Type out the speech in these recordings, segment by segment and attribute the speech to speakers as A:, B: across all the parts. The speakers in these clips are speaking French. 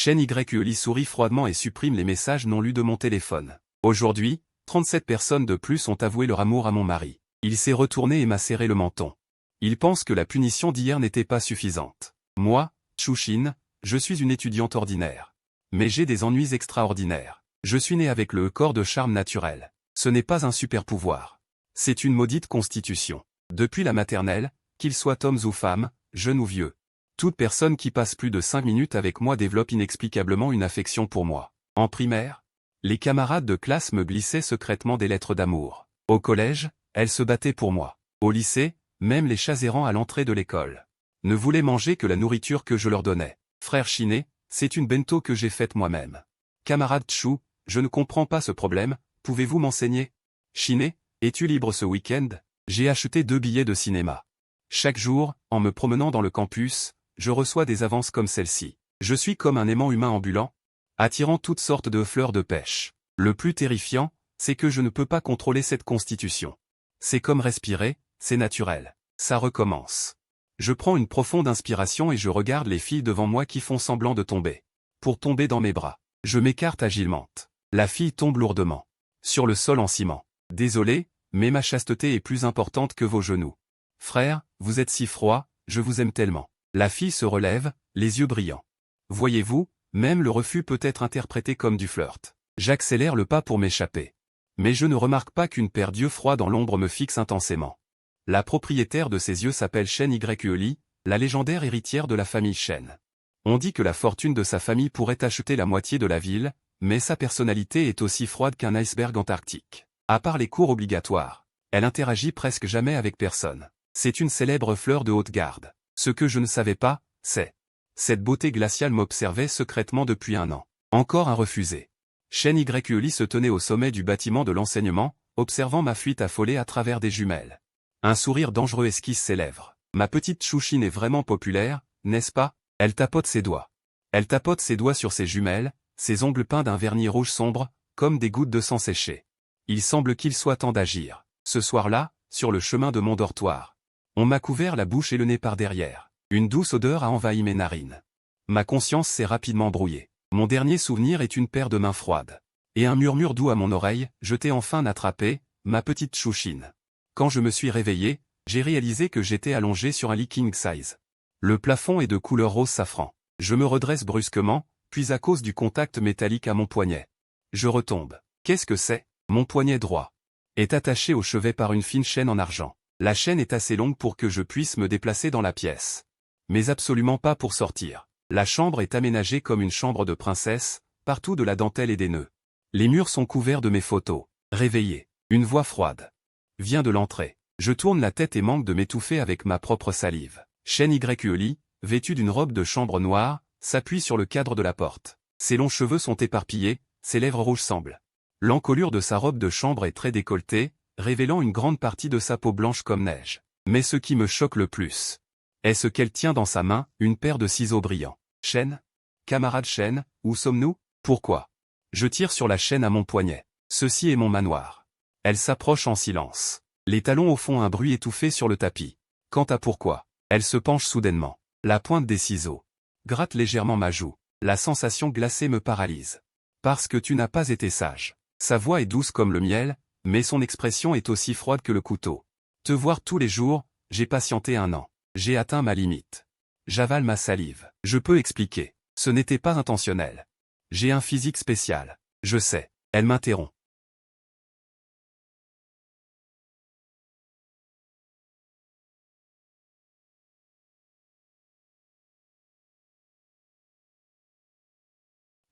A: Shen Yuli sourit froidement et supprime les messages non lus de mon téléphone. Aujourd'hui, 37 personnes de plus ont avoué leur amour à mon mari. Il s'est retourné et m'a serré le menton. Il pense que la punition d'hier n'était pas suffisante. Moi, Chushin, je suis une étudiante ordinaire. Mais j'ai des ennuis extraordinaires. Je suis né avec le corps de charme naturel. Ce n'est pas un super pouvoir. C'est une maudite constitution. Depuis la maternelle, qu'ils soient hommes ou femmes, jeunes ou vieux. Toute personne qui passe plus de 5 minutes avec moi développe inexplicablement une affection pour moi. En primaire, les camarades de classe me glissaient secrètement des lettres d'amour. Au collège, elles se battaient pour moi. Au lycée, même les chats errants à l'entrée de l'école ne voulaient manger que la nourriture que je leur donnais. Frère Shiné, c'est une bento que j'ai faite moi-même. Camarade Chou, je ne comprends pas ce problème, pouvez-vous m'enseigner? Shiné, es-tu libre ce week-end? J'ai acheté 2 billets de cinéma. Chaque jour, en me promenant dans le campus, je reçois des avances comme celle-ci. Je suis comme un aimant humain ambulant, attirant toutes sortes de fleurs de pêche. Le plus terrifiant, c'est que je ne peux pas contrôler cette constitution. C'est comme respirer, c'est naturel. Ça recommence. Je prends une profonde inspiration et je regarde les filles devant moi qui font semblant de tomber. Pour tomber dans mes bras, je m'écarte agilement. La fille tombe lourdement. Sur le sol en ciment. Désolé, mais ma chasteté est plus importante que vos genoux. Frère, vous êtes si froid, je vous aime tellement. La fille se relève, les yeux brillants. Voyez-vous, même le refus peut être interprété comme du flirt. J'accélère le pas pour m'échapper. Mais je ne remarque pas qu'une paire d'yeux froids dans l'ombre me fixe intensément. La propriétaire de ces yeux s'appelle Shen Yuli, la légendaire héritière de la famille Shen. On dit que la fortune de sa famille pourrait acheter la moitié de la ville, mais sa personnalité est aussi froide qu'un iceberg antarctique. À part les cours obligatoires, elle interagit presque jamais avec personne. C'est une célèbre fleur de haute garde. Ce que je ne savais pas, c'est... Cette beauté glaciale m'observait secrètement depuis 1 an. Encore un refusé. Shen Yuli se tenait au sommet du bâtiment de l'enseignement, observant ma fuite affolée à travers des jumelles. Un sourire dangereux esquisse ses lèvres. Ma petite Chouchine est vraiment populaire, n'est-ce pas? Elle tapote ses doigts. Elle tapote ses doigts sur ses jumelles, ses ongles peints d'un vernis rouge sombre, comme des gouttes de sang séchées. Il semble qu'il soit temps d'agir. Ce soir-là, sur le chemin de mon dortoir, on m'a couvert la bouche et le nez par derrière. Une douce odeur a envahi mes narines. Ma conscience s'est rapidement brouillée. Mon dernier souvenir est une paire de mains froides. Et un murmure doux à mon oreille, je t'ai enfin attrapé, ma petite Chouchine. Quand je me suis réveillé, j'ai réalisé que j'étais allongé sur un lit king size. Le plafond est de couleur rose safran. Je me redresse brusquement, puis à cause du contact métallique à mon poignet. Je retombe. Qu'est-ce que c'est? Mon poignet droit est attaché au chevet par une fine chaîne en argent. La chaîne est assez longue pour que je puisse me déplacer dans la pièce. Mais absolument pas pour sortir. La chambre est aménagée comme une chambre de princesse, partout de la dentelle et des nœuds. Les murs sont couverts de mes photos. Réveillé. Une voix froide vient de l'entrée. Je tourne la tête et manque de m'étouffer avec ma propre salive. Shen Yuli, vêtu d'une robe de chambre noire, s'appuie sur le cadre de la porte. Ses longs cheveux sont éparpillés, ses lèvres rouges semblent. L'encolure de sa robe de chambre est très décolletée, révélant une grande partie de sa peau blanche comme neige. Mais ce qui me choque le plus est ce qu'elle tient dans sa main, une paire de ciseaux brillants. Shen? Camarade Shen, où sommes-nous? Pourquoi? Je tire sur la chaîne à mon poignet. Ceci est mon manoir. Elle s'approche en silence. Les talons au fond un bruit étouffé sur le tapis. Quant à pourquoi, elle se penche soudainement. La pointe des ciseaux gratte légèrement ma joue. La sensation glacée me paralyse. Parce que tu n'as pas été sage. Sa voix est douce comme le miel, mais son expression est aussi froide que le couteau. Te voir tous les jours, j'ai patienté 1 an. J'ai atteint ma limite. J'avale ma salive. Je peux expliquer. Ce n'était pas intentionnel. J'ai un physique spécial. Je sais. Elle m'interrompt.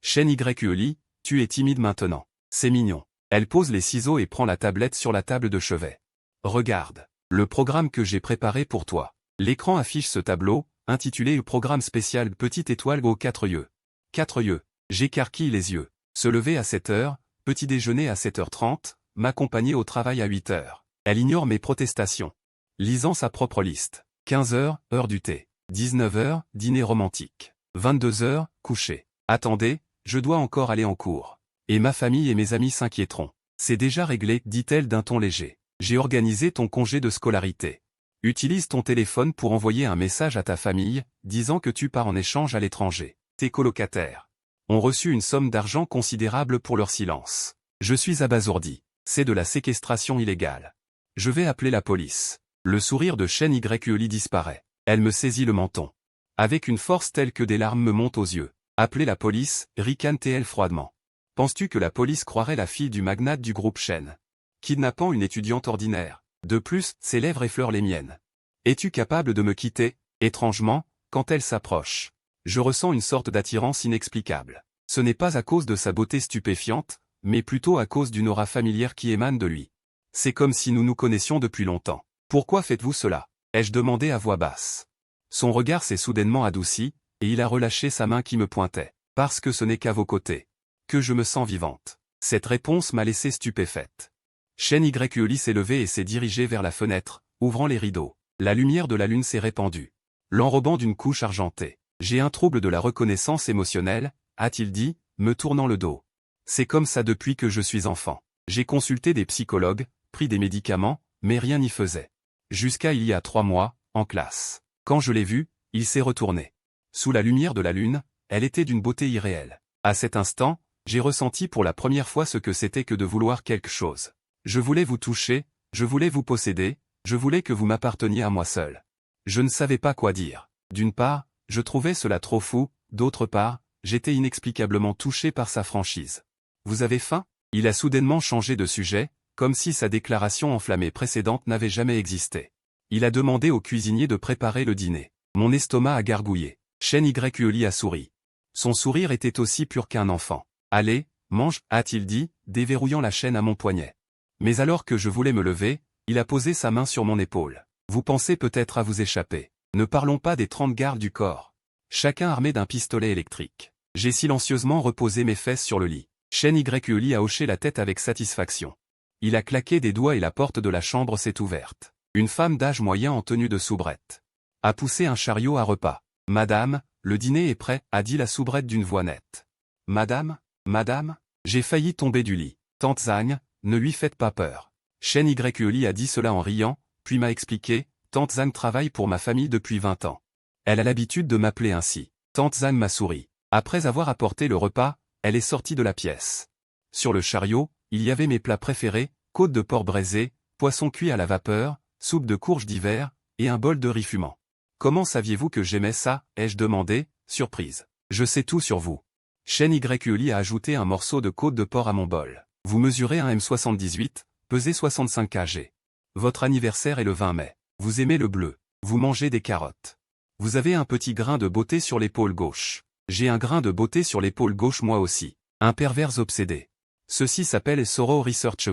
A: Shen Yuli, tu es timide maintenant. C'est mignon. Elle pose les ciseaux et prend la tablette sur la table de chevet. Regarde. Le programme que j'ai préparé pour toi. L'écran affiche ce tableau, intitulé « Programme spécial Petite étoile aux 4 yeux ». 4 yeux. J'écarquille les yeux. Se lever à 7 heures, petit déjeuner à 7h30, m'accompagner au travail à 8 heures. Elle ignore mes protestations. Lisant sa propre liste. 15 heures, heure du thé. 19 heures, dîner romantique. 22 heures, coucher. Attendez, je dois encore aller en cours. Et ma famille et mes amis s'inquiéteront. C'est déjà réglé, dit-elle d'un ton léger. J'ai organisé ton congé de scolarité. Utilise ton téléphone pour envoyer un message à ta famille, disant que tu pars en échange à l'étranger. Tes colocataires ont reçu une somme d'argent considérable pour leur silence. Je suis abasourdi. C'est de la séquestration illégale. Je vais appeler la police. Le sourire de Shen Yuli disparaît. Elle me saisit le menton. Avec une force telle que des larmes me montent aux yeux. Appeler la police, ricane-t-elle froidement. Penses-tu que la police croirait la fille du magnate du groupe Shen, kidnappant une étudiante ordinaire? De plus, ses lèvres effleurent les miennes. Es-tu capable de me quitter? Étrangement, quand elle s'approche, je ressens une sorte d'attirance inexplicable. Ce n'est pas à cause de sa beauté stupéfiante, mais plutôt à cause d'une aura familière qui émane de lui. C'est comme si nous nous connaissions depuis longtemps. Pourquoi faites-vous cela? Ai-je demandé à voix basse. Son regard s'est soudainement adouci, et il a relâché sa main qui me pointait. Parce que ce n'est qu'à vos côtés que je me sens vivante. Cette réponse m'a laissé stupéfaite. Shen Yuli s'est levé et s'est dirigé vers la fenêtre, ouvrant les rideaux. La lumière de la lune s'est répandue, l'enrobant d'une couche argentée. J'ai un trouble de la reconnaissance émotionnelle, a-t-il dit, me tournant le dos. C'est comme ça depuis que je suis enfant. J'ai consulté des psychologues, pris des médicaments, mais rien n'y faisait. Jusqu'à il y a 3 mois, en classe. Quand je l'ai vu, il s'est retourné. Sous la lumière de la lune, elle était d'une beauté irréelle. À cet instant, j'ai ressenti pour la première fois ce que c'était que de vouloir quelque chose. Je voulais vous toucher, je voulais vous posséder, je voulais que vous m'apparteniez à moi seul. Je ne savais pas quoi dire. D'une part, je trouvais cela trop fou, d'autre part, j'étais inexplicablement touché par sa franchise. Vous avez faim? Il a soudainement changé de sujet, comme si sa déclaration enflammée précédente n'avait jamais existé. Il a demandé au cuisinier de préparer le dîner. Mon estomac a gargouillé. Shen Yuli a souri. Son sourire était aussi pur qu'un enfant. Allez, mange, a-t-il dit, déverrouillant la chaîne à mon poignet. Mais alors que je voulais me lever, il a posé sa main sur mon épaule. Vous pensez peut-être à vous échapper. Ne parlons pas des 30 gardes du corps. Chacun armé d'un pistolet électrique. J'ai silencieusement reposé mes fesses sur le lit. Shen Yuli a hoché la tête avec satisfaction. Il a claqué des doigts et la porte de la chambre s'est ouverte. Une femme d'âge moyen en tenue de soubrette a poussé un chariot à repas. Madame, le dîner est prêt, a dit la soubrette d'une voix nette. Madame, madame, j'ai failli tomber du lit. Tante Zhang, ne lui faites pas peur. Shen Yuli a dit cela en riant, puis m'a expliqué, Tante Zhang travaille pour ma famille depuis 20 ans. Elle a l'habitude de m'appeler ainsi. Tante Zhang m'a souri. Après avoir apporté le repas, elle est sortie de la pièce. Sur le chariot, il y avait mes plats préférés, côte de porc braisée, poisson cuit à la vapeur, soupe de courges d'hiver, et un bol de riz fumant. Comment saviez-vous que j'aimais ça? Ai-je demandé, surprise. Je sais tout sur vous. Shen Yuli a ajouté un morceau de côte de porc à mon bol. Vous mesurez 1m78, pesez 65 kg. Votre anniversaire est le 20 mai. Vous aimez le bleu. Vous mangez des carottes. Vous avez un petit grain de beauté sur l'épaule gauche. J'ai un grain de beauté sur l'épaule gauche moi aussi. Un pervers obsédé. Ceci s'appelle Soro Research.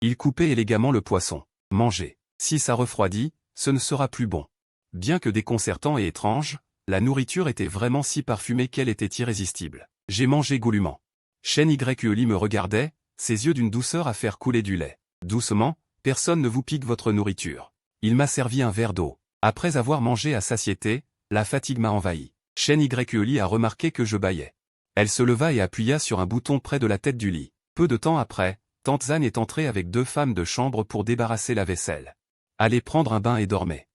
A: Il coupait élégamment le poisson. Mangez. Si ça refroidit, ce ne sera plus bon. Bien que déconcertant et étrange, la nourriture était vraiment si parfumée qu'elle était irrésistible. J'ai mangé goulûment. Shen Yuli me regardait, ses yeux d'une douceur à faire couler du lait. Doucement, personne ne vous pique votre nourriture. Il m'a servi un verre d'eau. Après avoir mangé à satiété, la fatigue m'a envahi. Shen Yuli a remarqué que je bâillais. Elle se leva et appuya sur un bouton près de la tête du lit. Peu de temps après, Tante Zhang est entrée avec 2 femmes de chambre pour débarrasser la vaisselle. Allez prendre un bain et dormez.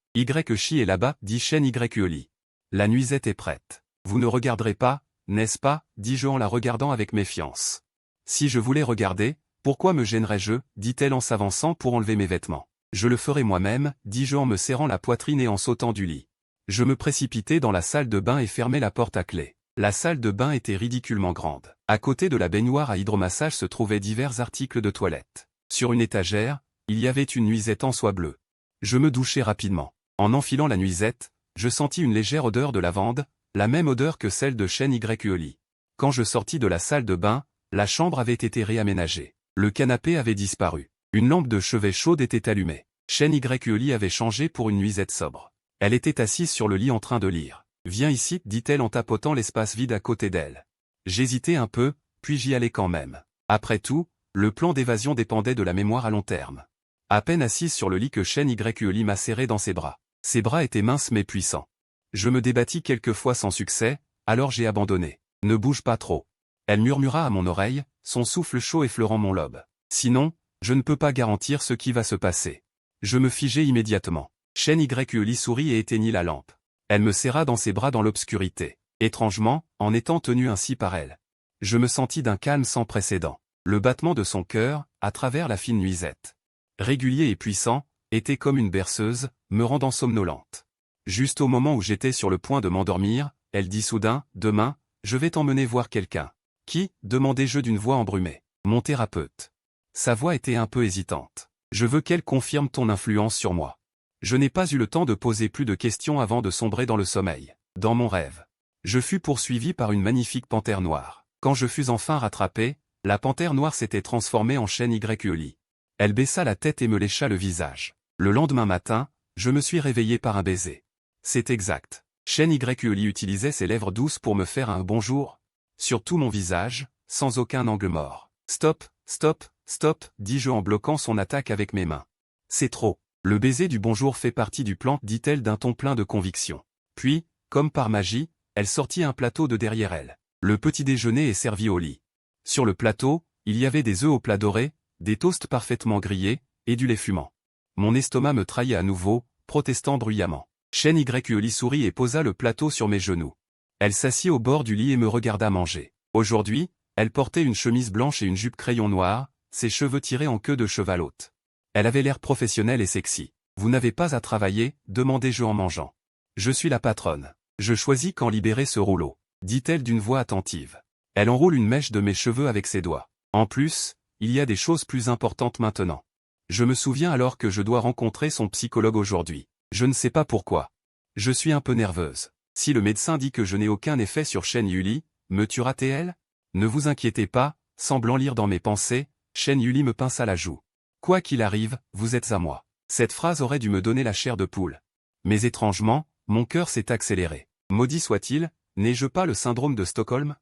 A: Chi est là-bas, dit Shen Yuli. La nuisette est prête. Vous ne regarderez pas, n'est-ce pas, dis-je en la regardant avec méfiance. Si je voulais regarder, pourquoi me gênerais-je, dit-elle en s'avançant pour enlever mes vêtements. Je le ferai moi-même, dis-je en me serrant la poitrine et en sautant du lit. Je me précipitai dans la salle de bain et fermai la porte à clé. La salle de bain était ridiculement grande. À côté de la baignoire à hydromassage se trouvaient divers articles de toilette. Sur une étagère, il y avait une nuisette en soie bleue. Je me douchai rapidement. En enfilant la nuisette, je sentis une légère odeur de lavande, la même odeur que celle de Shen Yuli. Quand je sortis de la salle de bain, la chambre avait été réaménagée. Le canapé avait disparu. Une lampe de chevet chaude était allumée. Shen Yuli avait changé pour une nuisette sobre. Elle était assise sur le lit en train de lire. « Viens ici, dit-elle en tapotant l'espace vide à côté d'elle. J'hésitai un peu, puis j'y allai quand même. Après tout, le plan d'évasion dépendait de la mémoire à long terme. À peine assise sur le lit que Shen Yuli m'a serré dans ses bras. Ses bras étaient minces mais puissants. Je me débattis quelques fois sans succès, alors j'ai abandonné. Ne bouge pas trop. Elle murmura à mon oreille, son souffle chaud effleurant mon lobe. Sinon, je ne peux pas garantir ce qui va se passer. Je me figeai immédiatement. Shen Yuli sourit et éteignit la lampe. Elle me serra dans ses bras dans l'obscurité. Étrangement, en étant tenue ainsi par elle, Je me sentis d'un calme sans précédent. Le battement de son cœur, à travers la fine nuisette, régulier et puissant, était comme une berceuse, me rendant somnolente. Juste au moment où j'étais sur le point de m'endormir, elle dit soudain, « Demain, je vais t'emmener voir quelqu'un. » « Qui ?» demandai-je d'une voix embrumée. « Mon thérapeute. » Sa voix était un peu hésitante. « Je veux qu'elle confirme ton influence sur moi. » Je n'ai pas eu le temps de poser plus de questions avant de sombrer dans le sommeil. Dans mon rêve, je fus poursuivi par une magnifique panthère noire. Quand je fus enfin rattrapé, la panthère noire s'était transformée en chêne YULI. Elle baissa la tête et me lécha le visage. Le lendemain matin, je me suis réveillé par un baiser. C'est exact. Chêne YULI utilisait ses lèvres douces pour me faire un bonjour. Sur tout mon visage, sans aucun angle mort. Stop, stop, stop, dis-je en bloquant son attaque avec mes mains. C'est trop. Le baiser du bonjour fait partie du plan, dit-elle d'un ton plein de conviction. Puis, comme par magie, elle sortit un plateau de derrière elle. Le petit déjeuner est servi au lit. Sur le plateau, il y avait des œufs au plat doré, des toasts parfaitement grillés, et du lait fumant. Mon estomac me trahit à nouveau, protestant bruyamment. Chêne YULI sourit et posa le plateau sur mes genoux. Elle s'assit au bord du lit et me regarda manger. Aujourd'hui, elle portait une chemise blanche et une jupe crayon noir, ses cheveux tirés en queue de cheval haute. Elle avait l'air professionnelle et sexy. « Vous n'avez pas à travailler ?» demandai-je en mangeant. « Je suis la patronne. Je choisis quand libérer ce rouleau, » dit-elle d'une voix attentive. Elle enroule une mèche de mes cheveux avec ses doigts. En plus, il y a des choses plus importantes maintenant. Je me souviens alors que je dois rencontrer son psychologue aujourd'hui. Je ne sais pas pourquoi. Je suis un peu nerveuse. Si le médecin dit que je n'ai aucun effet sur Chêne YULI, me tuera-t-elle? Ne vous inquiétez pas, semblant lire dans mes pensées, Chêne YULI me pinça la joue. Quoi qu'il arrive, vous êtes à moi. Cette phrase aurait dû me donner la chair de poule. Mais étrangement, mon cœur s'est accéléré. Maudit soit-il, n'ai-je pas le syndrome de Stockholm?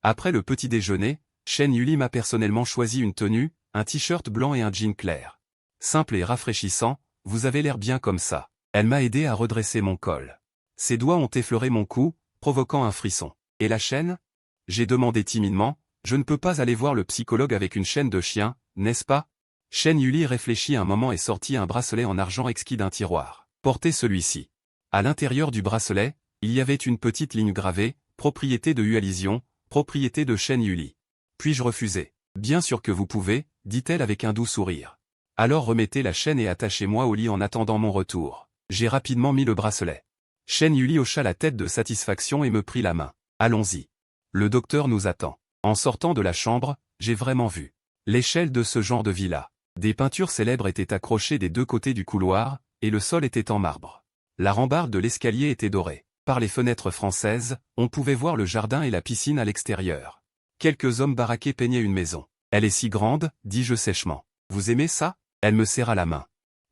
A: Après le petit déjeuner, Chêne YULI m'a personnellement choisi une tenue, un t-shirt blanc et un jean clair. Simple et rafraîchissant, vous avez l'air bien comme ça. Elle m'a aidé à redresser mon col. Ses doigts ont effleuré mon cou, provoquant un frisson. Et la chaîne? J'ai demandé timidement, je ne peux pas aller voir le psychologue avec une chaîne de chien, n'est-ce pas? Chêne YULI réfléchit un moment et sortit un bracelet en argent exquis d'un tiroir. Portez celui-ci. À l'intérieur du bracelet, il y avait une petite ligne gravée, propriété de Ualision, propriété de Chêne YULI. Puis-je refuser? Bien sûr que vous pouvez, dit-elle avec un doux sourire. Alors remettez la chaîne et attachez-moi au lit en attendant mon retour. J'ai rapidement mis le bracelet. Chêne YULI hocha la tête de satisfaction et me prit la main. Allons-y. Le docteur nous attend. En sortant de la chambre, j'ai vraiment vu l'échelle de ce genre de villa. Des peintures célèbres étaient accrochées des deux côtés du couloir, et le sol était en marbre. La rambarde de l'escalier était dorée. Par les fenêtres françaises, on pouvait voir le jardin et la piscine à l'extérieur. Quelques hommes baraqués peignaient une maison. Elle est si grande, dis-je sèchement. Vous aimez ça? Elle me serra la main.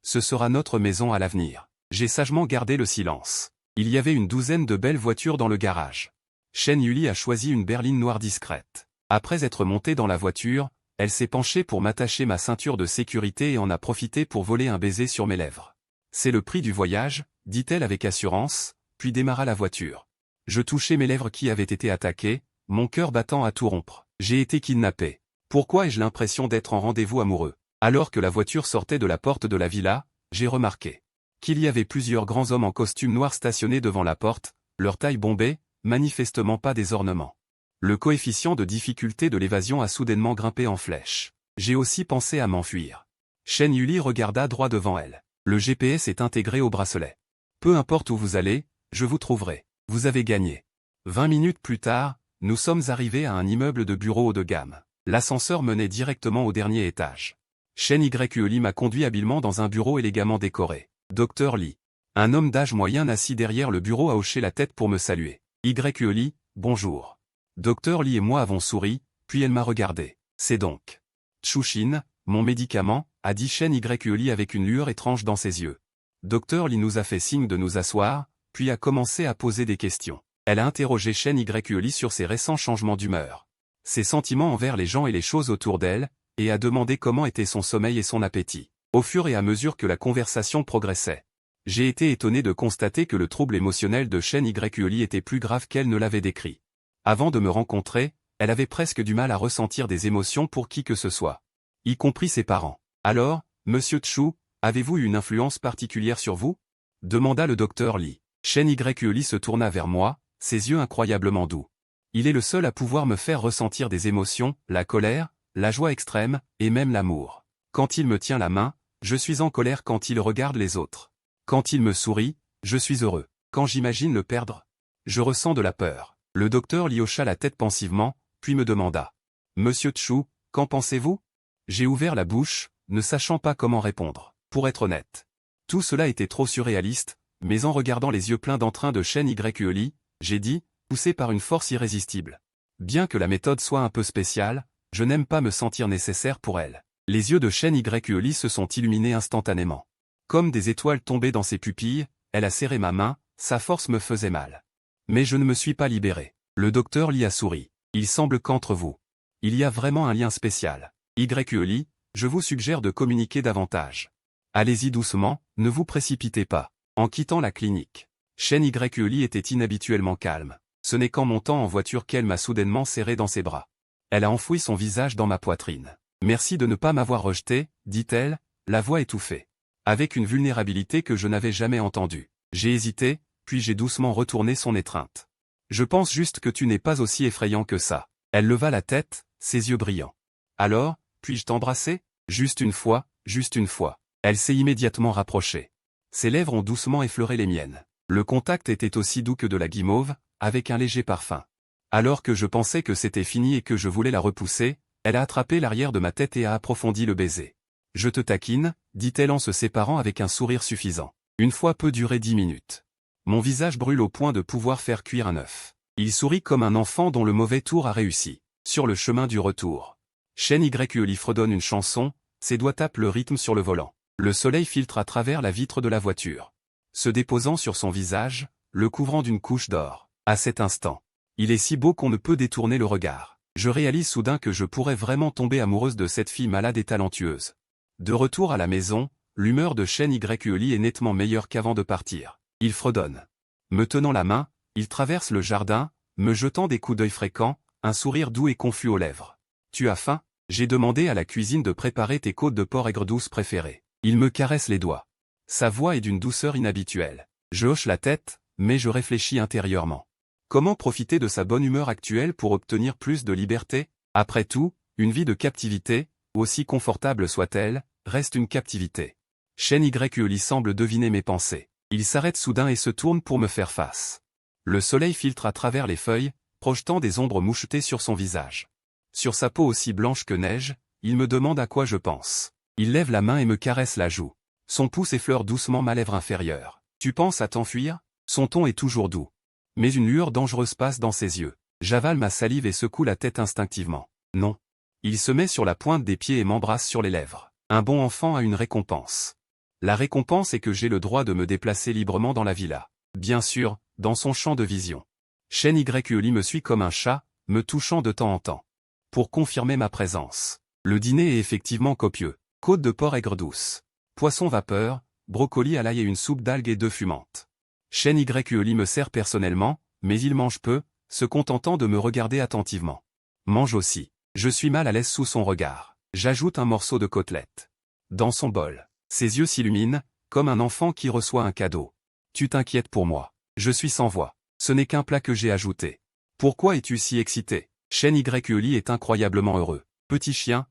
A: Ce sera notre maison à l'avenir. J'ai sagement gardé le silence. Il y avait une douzaine de belles voitures dans le garage. Chêne YULI a choisi une berline noire discrète. Après être montée dans la voiture, elle s'est penchée pour m'attacher ma ceinture de sécurité et en a profité pour voler un baiser sur mes lèvres. C'est le prix du voyage, dit-elle avec assurance, puis démarra la voiture. Je touchais mes lèvres qui avaient été attaquées, mon cœur battant à tout rompre. J'ai été kidnappé. Pourquoi ai-je l'impression d'être en rendez-vous amoureux? Alors que la voiture sortait de la porte de la villa, j'ai remarqué qu'il y avait plusieurs grands hommes en costume noir stationnés devant la porte, leur taille bombée, manifestement pas des ornements. Le coefficient de difficulté de l'évasion a soudainement grimpé en flèche. J'ai aussi pensé à m'enfuir. Chêne YULI regarda droit devant elle. Le GPS est intégré au bracelet. Peu importe où vous allez, je vous trouverai. Vous avez gagné. 20 minutes plus tard, nous sommes arrivés à un immeuble de bureaux haut de gamme. L'ascenseur menait directement au dernier étage. Chêne YULI m'a conduit habilement dans un bureau élégamment décoré. Dr Lee. Un homme d'âge moyen assis derrière le bureau a hoché la tête pour me saluer. YULI, bonjour. Dr Lee et moi avons souri, puis elle m'a regardé. C'est donc Tchouchine, mon médicament, a dit Chêne YULI avec une lueur étrange dans ses yeux. Dr Lee nous a fait signe de nous asseoir, puis a commencé à poser des questions. Elle a interrogé Chêne YULI sur ses récents changements d'humeur, ses sentiments envers les gens et les choses autour d'elle, et a demandé comment était son sommeil et son appétit. Au fur et à mesure que la conversation progressait, j'ai été étonné de constater que le trouble émotionnel de Chêne YULI était plus grave qu'elle ne l'avait décrit. Avant de me rencontrer, elle avait presque du mal à ressentir des émotions pour qui que ce soit, y compris ses parents. Alors, monsieur Tchou, avez-vous eu une influence particulière sur vous? Demanda le docteur Lee. Chêne YULI se tourna vers moi, ses yeux incroyablement doux. Il est le seul à pouvoir me faire ressentir des émotions, la colère, la joie extrême, et même l'amour. Quand il me tient la main, je suis en colère quand il regarde les autres. Quand il me sourit, je suis heureux. Quand j'imagine le perdre, je ressens de la peur. Le docteur lui hocha la tête pensivement, puis me demanda. « Monsieur Tchou, qu'en pensez-vous » J'ai ouvert la bouche, ne sachant pas comment répondre. Pour être honnête, tout cela était trop surréaliste, mais en regardant les yeux pleins d'entrain de Shen Yuli, j'ai dit, poussé par une force irrésistible. Bien que la méthode soit un peu spéciale, je n'aime pas me sentir nécessaire pour elle. Les yeux de Shen Yuli se sont illuminés instantanément. Comme des étoiles tombées dans ses pupilles, elle a serré ma main, sa force me faisait mal. Mais je ne me suis pas libéré. Le docteur Li a souri. Il semble qu'entre vous, il y a vraiment un lien spécial. Yuli, je vous suggère de communiquer davantage. Allez-y doucement, ne vous précipitez pas. En quittant la clinique, Shen Yuli était inhabituellement calme. Ce n'est qu'en montant en voiture qu'elle m'a soudainement serré dans ses bras. Elle a enfoui son visage dans ma poitrine. Merci de ne pas m'avoir rejeté, dit-elle, la voix étouffée. Avec une vulnérabilité que je n'avais jamais entendue. J'ai hésité, puis j'ai doucement retourné son étreinte. Je pense juste que tu n'es pas aussi effrayant que ça. Elle leva la tête, ses yeux brillants. Alors, puis-je t'embrasser ? Juste une fois, juste une fois. Elle s'est immédiatement rapprochée. Ses lèvres ont doucement effleuré les miennes. Le contact était aussi doux que de la guimauve, avec un léger parfum. Alors que je pensais que c'était fini et que je voulais la repousser, elle a attrapé l'arrière de ma tête et a approfondi le baiser. « Je te taquine », dit-elle en se séparant avec un sourire suffisant. Une fois peut durer 10 minutes. Mon visage brûle au point de pouvoir faire cuire un œuf. Il sourit comme un enfant dont le mauvais tour a réussi. Sur le chemin du retour, Shen Yuli fredonne une chanson, ses doigts tapent le rythme sur le volant. Le soleil filtre à travers la vitre de la voiture, se déposant sur son visage, le couvrant d'une couche d'or. À cet instant, il est si beau qu'on ne peut détourner le regard. Je réalise soudain que je pourrais vraiment tomber amoureuse de cette fille malade et talentueuse. De retour à la maison, l'humeur de Shen Yuli est nettement meilleure qu'avant de partir. Il fredonne. Me tenant la main, il traverse le jardin, me jetant des coups d'œil fréquents, un sourire doux et confus aux lèvres. Tu as faim ? J'ai demandé à la cuisine de préparer tes côtes de porc aigre douce préférées. Il me caresse les doigts. Sa voix est d'une douceur inhabituelle. Je hoche la tête, mais je réfléchis intérieurement. Comment profiter de sa bonne humeur actuelle pour obtenir plus de liberté ? Après tout, une vie de captivité, aussi confortable soit-elle, reste une captivité. Shen Yuli semble deviner mes pensées. Il s'arrête soudain et se tourne pour me faire face. Le soleil filtre à travers les feuilles, projetant des ombres mouchetées sur son visage. Sur sa peau aussi blanche que neige, il me demande à quoi je pense. Il lève la main et me caresse la joue. Son pouce effleure doucement ma lèvre inférieure. Tu penses à t'enfuir ? Son ton est toujours doux. Mais une lueur dangereuse passe dans ses yeux. J'avale ma salive et secoue la tête instinctivement. Non. Il se met sur la pointe des pieds et m'embrasse sur les lèvres. Un bon enfant a une récompense. La récompense est que j'ai le droit de me déplacer librement dans la villa. Bien sûr, dans son champ de vision. Shen Yuli me suit comme un chat, me touchant de temps en temps. Pour confirmer ma présence. Le dîner est effectivement copieux. Côte de porc aigre douce. Poisson vapeur, brocoli à l'ail et une soupe d'algues et d'œufs fumantes. Shen Yuli me sert personnellement, mais il mange peu, se contentant de me regarder attentivement. Mange aussi. Je suis mal à l'aise sous son regard. J'ajoute un morceau de côtelette. Dans son bol. Ses yeux s'illuminent, comme un enfant qui reçoit un cadeau. Tu t'inquiètes pour moi. Je suis sans voix. Ce n'est qu'un plat que j'ai ajouté. Pourquoi es-tu si excité ? Shen Yuli est incroyablement heureux. Petit chien,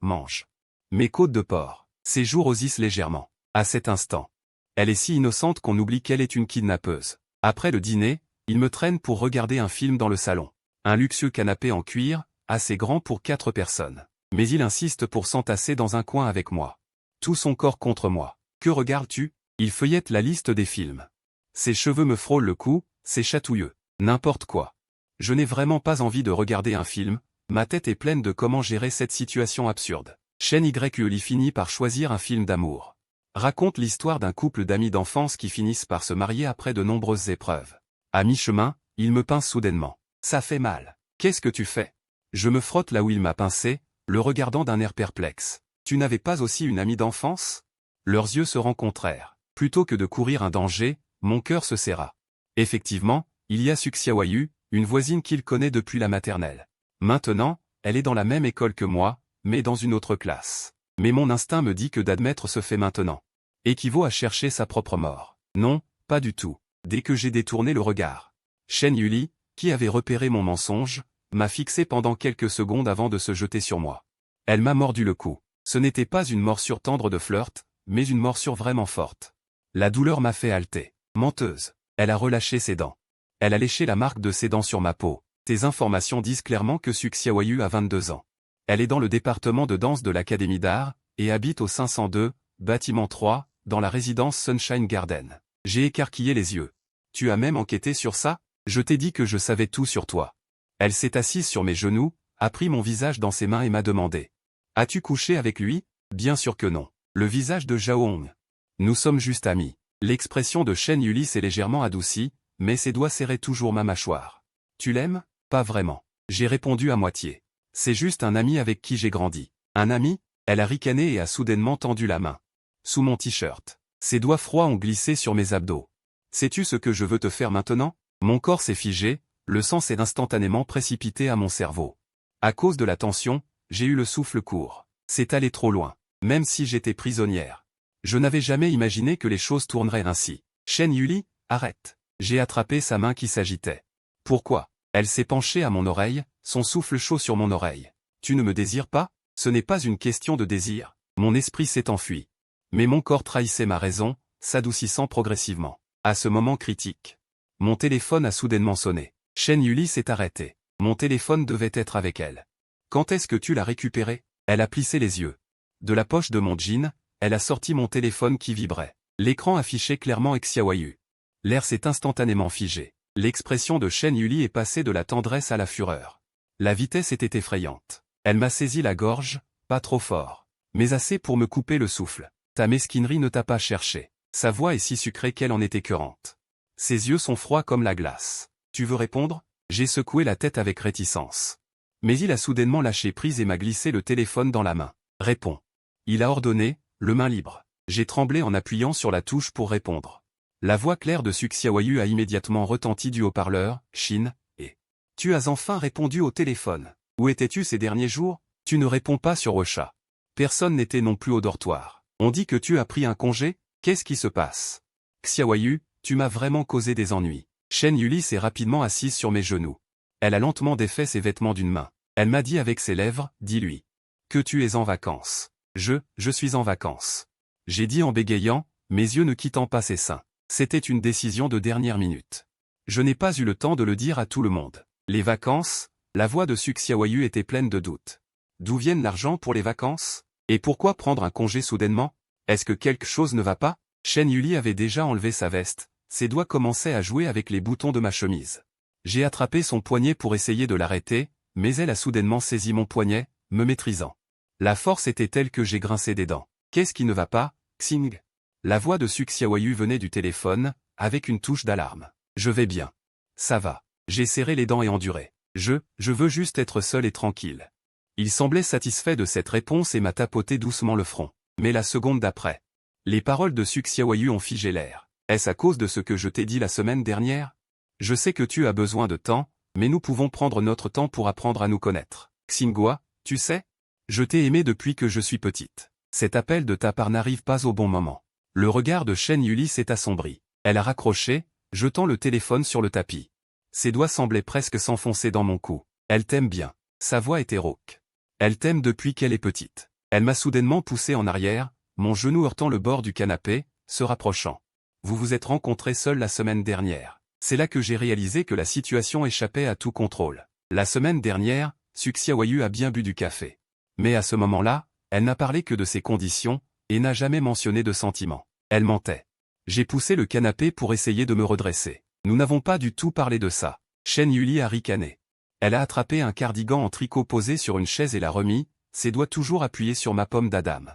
A: mange. Mes côtes de porc. Ses joues rosissent légèrement. À cet instant. Elle est si innocente qu'on oublie qu'elle est une kidnappeuse. Après le dîner, il me traîne pour regarder un film dans le salon. Un luxueux canapé en cuir, assez grand pour 4 personnes. Mais il insiste pour s'entasser dans un coin avec moi. Tout son corps contre moi. Que regardes-tu ? Il feuillette la liste des films. Ses cheveux me frôlent le cou, c'est chatouilleux. N'importe quoi. Je n'ai vraiment pas envie de regarder un film, ma tête est pleine de comment gérer cette situation absurde. Shen Yuli finit par choisir un film d'amour. Raconte l'histoire d'un couple d'amis d'enfance qui finissent par se marier après de nombreuses épreuves. À mi-chemin, il me pince soudainement. Ça fait mal. Qu'est-ce que tu fais ? Je me frotte là où il m'a pincé, le regardant d'un air perplexe. Tu n'avais pas aussi une amie d'enfance ? Leurs yeux se rencontrèrent. Plutôt que de courir un danger, mon cœur se serra. Effectivement, il y a Suxiawayu, une voisine qu'il connaît depuis la maternelle. Maintenant, elle est dans la même école que moi, mais dans une autre classe. Mais mon instinct me dit que d'admettre ce fait maintenant équivaut à chercher sa propre mort. Non, pas du tout. Dès que j'ai détourné le regard. Shen Yuli, qui avait repéré mon mensonge, m'a fixé pendant quelques secondes avant de se jeter sur moi. Elle m'a mordu le cou. Ce n'était pas une morsure tendre de flirt, mais une morsure vraiment forte. La douleur m'a fait halter. Menteuse. Elle a relâché ses dents. Elle a léché la marque de ses dents sur ma peau. Tes informations disent clairement que Suk Xiaoyu a 22 ans. Elle est dans le département de danse de l'Académie d'art, et habite au 502, bâtiment 3, dans la résidence Sunshine Garden. J'ai écarquillé les yeux. Tu as même enquêté sur ça? Je t'ai dit que je savais tout sur toi. Elle s'est assise sur mes genoux, a pris mon visage dans ses mains et m'a demandé. As-tu couché avec lui? Bien sûr que non. Le visage de Zhao Hong. Nous sommes juste amis. L'expression de Shen Yuli s'est légèrement adoucie, mais ses doigts serraient toujours ma mâchoire. Tu l'aimes? Pas vraiment. J'ai répondu à moitié. C'est juste un ami avec qui j'ai grandi. Un ami? Elle a ricané et a soudainement tendu la main. Sous mon t-shirt. Ses doigts froids ont glissé sur mes abdos. Sais-tu ce que je veux te faire maintenant? Mon corps s'est figé, le sang s'est instantanément précipité à mon cerveau. À cause de la tension, j'ai eu le souffle court. C'est allé trop loin. Même si j'étais prisonnière. Je n'avais jamais imaginé que les choses tourneraient ainsi. Shen Yuli, arrête. J'ai attrapé sa main qui s'agitait. Pourquoi? Elle s'est penchée à mon oreille, son souffle chaud sur mon oreille. Tu ne me désires pas? Ce n'est pas une question de désir. Mon esprit s'est enfui. Mais mon corps trahissait ma raison, s'adoucissant progressivement. À ce moment critique. Mon téléphone a soudainement sonné. Shen Yuli s'est arrêtée. Mon téléphone devait être avec elle. Quand est-ce que tu l'as récupéré? Elle a plissé les yeux. De la poche de mon jean, elle a sorti mon téléphone qui vibrait. L'écran affichait clairement Xiaoyu. L'air s'est instantanément figé. L'expression de Shen Yuli est passée de la tendresse à la fureur. La vitesse était effrayante. Elle m'a saisi la gorge, pas trop fort, mais assez pour me couper le souffle. Ta mesquinerie ne t'a pas cherché. Sa voix est si sucrée qu'elle en est écœurante. Ses yeux sont froids comme la glace. Tu veux répondre? J'ai secoué la tête avec réticence. Mais il a soudainement lâché prise et m'a glissé le téléphone dans la main. Réponds. Il a ordonné, le main libre. J'ai tremblé en appuyant sur la touche pour répondre. La voix claire de Suk Xiaoyu a immédiatement retenti du haut-parleur, Shin, et... Tu as enfin répondu au téléphone. Où étais-tu ces derniers jours? Tu ne réponds pas sur Ocha. Personne n'était non plus au dortoir. On dit que tu as pris un congé? Qu'est-ce qui se passe? Xiaoyu, tu m'as vraiment causé des ennuis. Shen Yuli s'est rapidement assise sur mes genoux. Elle a lentement défait ses vêtements d'une main. Elle m'a dit avec ses lèvres, dis-lui. Que tu es en vacances. Je suis en vacances. J'ai dit en bégayant, mes yeux ne quittant pas ses seins. C'était une décision de dernière minute. Je n'ai pas eu le temps de le dire à tout le monde. Les vacances? La voix de Suk Xiaoyu était pleine de doutes. D'où viennent l'argent pour les vacances? Et pourquoi prendre un congé soudainement? Est-ce que quelque chose ne va pas? Shen Yuli avait déjà enlevé sa veste, ses doigts commençaient à jouer avec les boutons de ma chemise. J'ai attrapé son poignet pour essayer de l'arrêter, mais elle a soudainement saisi mon poignet, me maîtrisant. La force était telle que j'ai grincé des dents. Qu'est-ce qui ne va pas, Xing? La voix de Suk Xiaoyu venait du téléphone, avec une touche d'alarme. Je vais bien. Ça va. J'ai serré les dents et enduré. Je veux juste être seul et tranquille. Il semblait satisfait de cette réponse et m'a tapoté doucement le front. Mais la seconde d'après. Les paroles de Suk Xiaoyu ont figé l'air. Est-ce à cause de ce que je t'ai dit la semaine dernière? Je sais que tu as besoin de temps, mais nous pouvons prendre notre temps pour apprendre à nous connaître. Xinghua, tu sais? Je t'ai aimé depuis que je suis petite. Cet appel de ta part n'arrive pas au bon moment. Le regard de Shen Yuli s'est assombri. Elle a raccroché, jetant le téléphone sur le tapis. Ses doigts semblaient presque s'enfoncer dans mon cou. Elle t'aime bien. Sa voix était rauque. Elle t'aime depuis qu'elle est petite. Elle m'a soudainement poussé en arrière, mon genou heurtant le bord du canapé, se rapprochant. Vous vous êtes rencontrés seuls la semaine dernière. C'est là que j'ai réalisé que la situation échappait à tout contrôle. La semaine dernière, Suk Xiaoyu a bien bu du café. Mais à ce moment-là, elle n'a parlé que de ses conditions, et n'a jamais mentionné de sentiments. Elle mentait. J'ai poussé le canapé pour essayer de me redresser. Nous n'avons pas du tout parlé de ça. Shen Yuli a ricané. Elle a attrapé un cardigan en tricot posé sur une chaise et l'a remis, ses doigts toujours appuyés sur ma pomme d'Adam.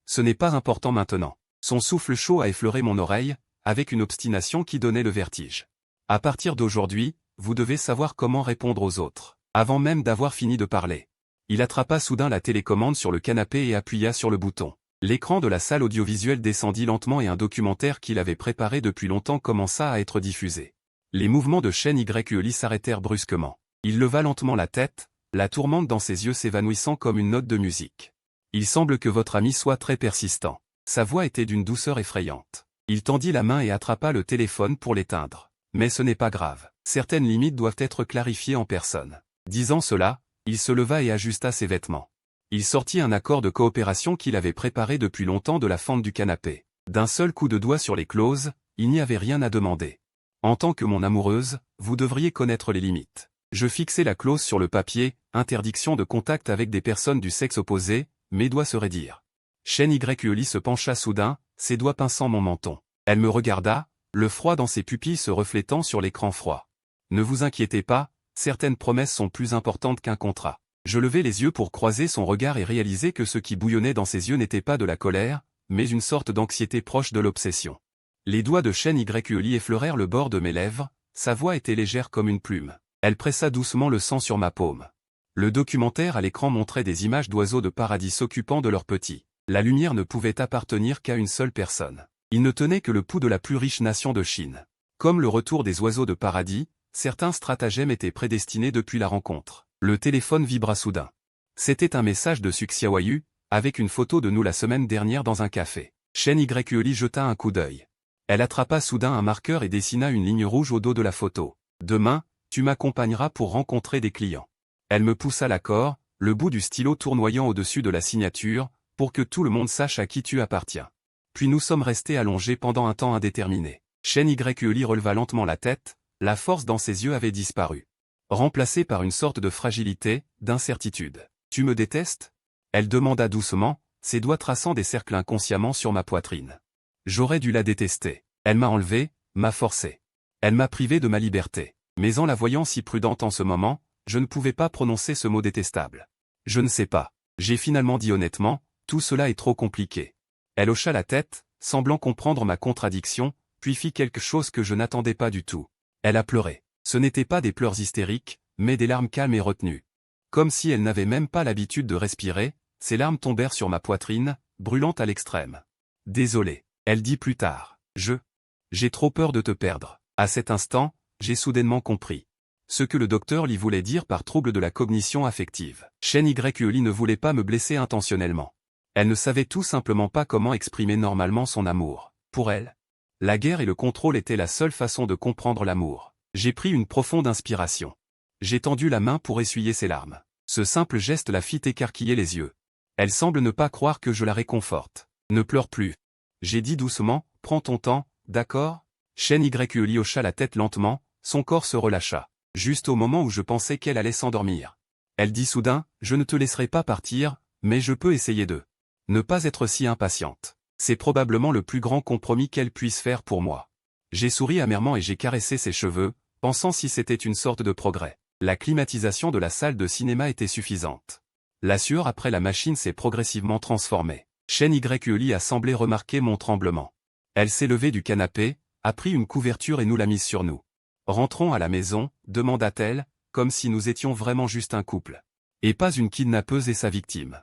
A: Ce n'est pas important maintenant. Son souffle chaud a effleuré mon oreille, avec une obstination qui donnait le vertige. À partir d'aujourd'hui, vous devez savoir comment répondre aux autres, avant même d'avoir fini de parler. Il attrapa soudain la télécommande sur le canapé et appuya sur le bouton. L'écran de la salle audiovisuelle descendit lentement et un documentaire qu'il avait préparé depuis longtemps commença à être diffusé. Les mouvements de Shen Yuli s'arrêtèrent brusquement. Il leva lentement la tête, la tourmente dans ses yeux s'évanouissant comme une note de musique. Il semble que votre ami soit très persistant. Sa voix était d'une douceur effrayante. Il tendit la main et attrapa le téléphone pour l'éteindre. Mais ce n'est pas grave. Certaines limites doivent être clarifiées en personne. Disant cela, il se leva et ajusta ses vêtements. Il sortit un accord de coopération qu'il avait préparé depuis longtemps de la fente du canapé. D'un seul coup de doigt sur les clauses, il n'y avait rien à demander. En tant que mon amoureuse, vous devriez connaître les limites. Je fixai la clause sur le papier, interdiction de contact avec des personnes du sexe opposé, mes doigts se raidirent. Shen Yuli se pencha soudain, ses doigts pinçant mon menton. Elle me regarda, le froid dans ses pupilles se reflétant sur l'écran froid. Ne vous inquiétez pas, certaines promesses sont plus importantes qu'un contrat. Je levai les yeux pour croiser son regard et réaliser que ce qui bouillonnait dans ses yeux n'était pas de la colère, mais une sorte d'anxiété proche de l'obsession. Les doigts de Shen Yuli effleurèrent le bord de mes lèvres, sa voix était légère comme une plume. Elle pressa doucement le sang sur ma paume. Le documentaire à l'écran montrait des images d'oiseaux de paradis s'occupant de leurs petits. La lumière ne pouvait appartenir qu'à une seule personne. Il ne tenait que le pouls de la plus riche nation de Chine. Comme le retour des oiseaux de paradis, certains stratagèmes étaient prédestinés depuis la rencontre. Le téléphone vibra soudain. C'était un message de Suxiawayu, avec une photo de nous la semaine dernière dans un café. Shen Yuli jeta un coup d'œil. Elle attrapa soudain un marqueur et dessina une ligne rouge au dos de la photo. Demain, tu m'accompagneras pour rencontrer des clients. Elle me poussa l'accord, le bout du stylo tournoyant au-dessus de la signature, pour que tout le monde sache à qui tu appartiens. Puis nous sommes restés allongés pendant un temps indéterminé. Shen Yuli releva lentement la tête, la force dans ses yeux avait disparu. Remplacée par une sorte de fragilité, d'incertitude. Tu me détestes? Elle demanda doucement, ses doigts traçant des cercles inconsciemment sur ma poitrine. J'aurais dû la détester. Elle m'a enlevé, m'a forcé. Elle m'a privé de ma liberté. Mais en la voyant si prudente en ce moment, je ne pouvais pas prononcer ce mot détestable. Je ne sais pas. J'ai finalement dit honnêtement, tout cela est trop compliqué. Elle hocha la tête, semblant comprendre ma contradiction, puis fit quelque chose que je n'attendais pas du tout. Elle a pleuré. Ce n'étaient pas des pleurs hystériques, mais des larmes calmes et retenues. Comme si elle n'avait même pas l'habitude de respirer, ces larmes tombèrent sur ma poitrine, brûlantes à l'extrême. Désolé, elle dit plus tard. J'ai trop peur de te perdre. À cet instant, j'ai soudainement compris. Ce que le docteur lui voulait dire par trouble de la cognition affective. Shen Yuli ne voulait pas me blesser intentionnellement. Elle ne savait tout simplement pas comment exprimer normalement son amour. Pour elle, la guerre et le contrôle étaient la seule façon de comprendre l'amour. J'ai pris une profonde inspiration. J'ai tendu la main pour essuyer ses larmes. Ce simple geste la fit écarquiller les yeux. Elle semble ne pas croire que je la réconforte. Ne pleure plus. J'ai dit doucement, prends ton temps, d'accord? Shen Yuli hocha la tête lentement, son corps se relâcha. Juste au moment où je pensais qu'elle allait s'endormir. Elle dit soudain, je ne te laisserai pas partir, mais je peux essayer de ne pas être si impatiente. C'est probablement le plus grand compromis qu'elle puisse faire pour moi. J'ai souri amèrement et j'ai caressé ses cheveux, pensant si c'était une sorte de progrès. La climatisation de la salle de cinéma était suffisante. La sueur après la machine s'est progressivement transformée. Shen Yuli a semblé remarquer mon tremblement. Elle s'est levée du canapé, a pris une couverture et nous l'a mise sur nous. Rentrons à la maison, demanda-t-elle, comme si nous étions vraiment juste un couple. Et pas une kidnappeuse et sa victime.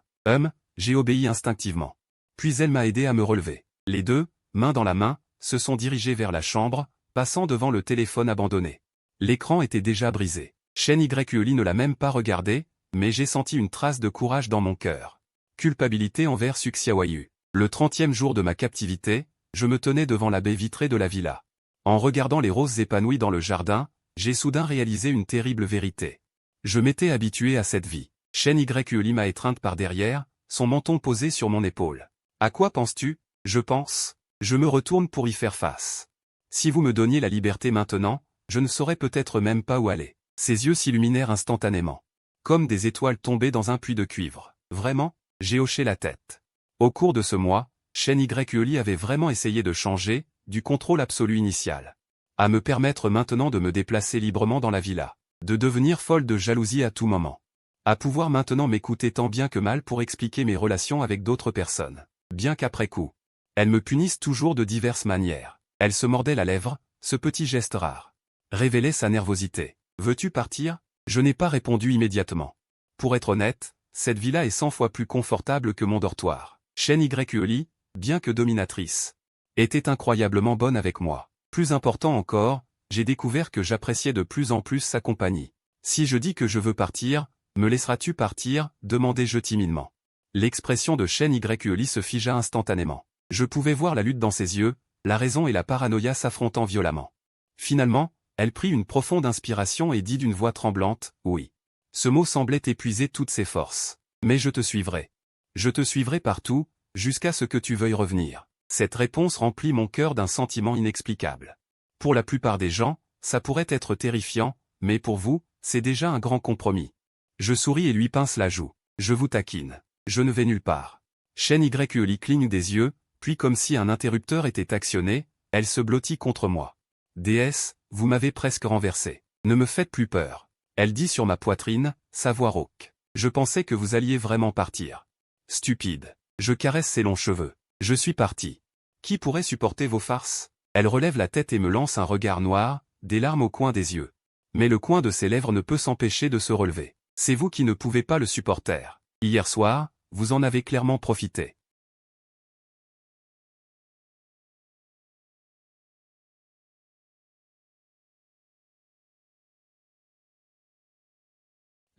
A: J'ai obéi instinctivement. Puis elle m'a aidé à me relever. Les deux, main dans la main, se sont dirigés vers la chambre, passant devant le téléphone abandonné. L'écran était déjà brisé. Shen Yuli ne l'a même pas regardé, mais j'ai senti une trace de courage dans mon cœur. Culpabilité envers Suxiawayu. Le 30e jour de ma captivité, je me tenais devant la baie vitrée de la villa. En regardant les roses épanouies dans le jardin, j'ai soudain réalisé une terrible vérité. Je m'étais habitué à cette vie. Shen Yuli m'a étreinte par derrière, son menton posé sur mon épaule. À quoi penses-tu? Je pense. Je me retourne pour y faire face. Si vous me donniez la liberté maintenant, je ne saurais peut-être même pas où aller. Ses yeux s'illuminèrent instantanément. Comme des étoiles tombées dans un puits de cuivre. Vraiment? J'ai hoché la tête. Au cours de ce mois, Shen Yuli avait vraiment essayé de changer, du contrôle absolu initial. À me permettre maintenant de me déplacer librement dans la villa. De devenir folle de jalousie à tout moment. À pouvoir maintenant m'écouter tant bien que mal pour expliquer mes relations avec d'autres personnes. Bien qu'après coup, elles me punissent toujours de diverses manières. Elle se mordait la lèvre, ce petit geste rare révélait sa nervosité. Veux-tu partir? Je n'ai pas répondu immédiatement. Pour être honnête, cette villa est 100 fois plus confortable que mon dortoir. Shen Yuli, bien que dominatrice, était incroyablement bonne avec moi. Plus important encore, j'ai découvert que j'appréciais de plus en plus sa compagnie. Si je dis que je veux partir, me laisseras-tu partir? Demandai-je timidement. L'expression de Shen Yuli se figea instantanément. Je pouvais voir la lutte dans ses yeux, la raison et la paranoïa s'affrontant violemment. Finalement, Elle prit une profonde inspiration et dit d'une voix tremblante, « Oui. » Ce mot semblait épuiser toutes ses forces. « Mais je te suivrai. Je te suivrai partout, jusqu'à ce que tu veuilles revenir. » Cette réponse remplit mon cœur d'un sentiment inexplicable. Pour la plupart des gens, ça pourrait être terrifiant, mais pour vous, c'est déjà un grand compromis. Je souris et lui pince la joue. Je vous taquine. Je ne vais nulle part. Shen Yuli cligne des yeux, puis comme si un interrupteur était actionné, elle se blottit contre moi. Déesse, vous m'avez presque renversé. Ne me faites plus peur. Elle dit sur ma poitrine, sa voix rauque. Je pensais que vous alliez vraiment partir. Stupide. Je caresse ses longs cheveux. Je suis parti. Qui pourrait supporter vos farces? Elle relève la tête et me lance un regard noir, des larmes au coin des yeux. Mais le coin de ses lèvres ne peut s'empêcher de se relever. C'est vous qui ne pouvez pas le supporter. Hier soir, vous en avez clairement profité.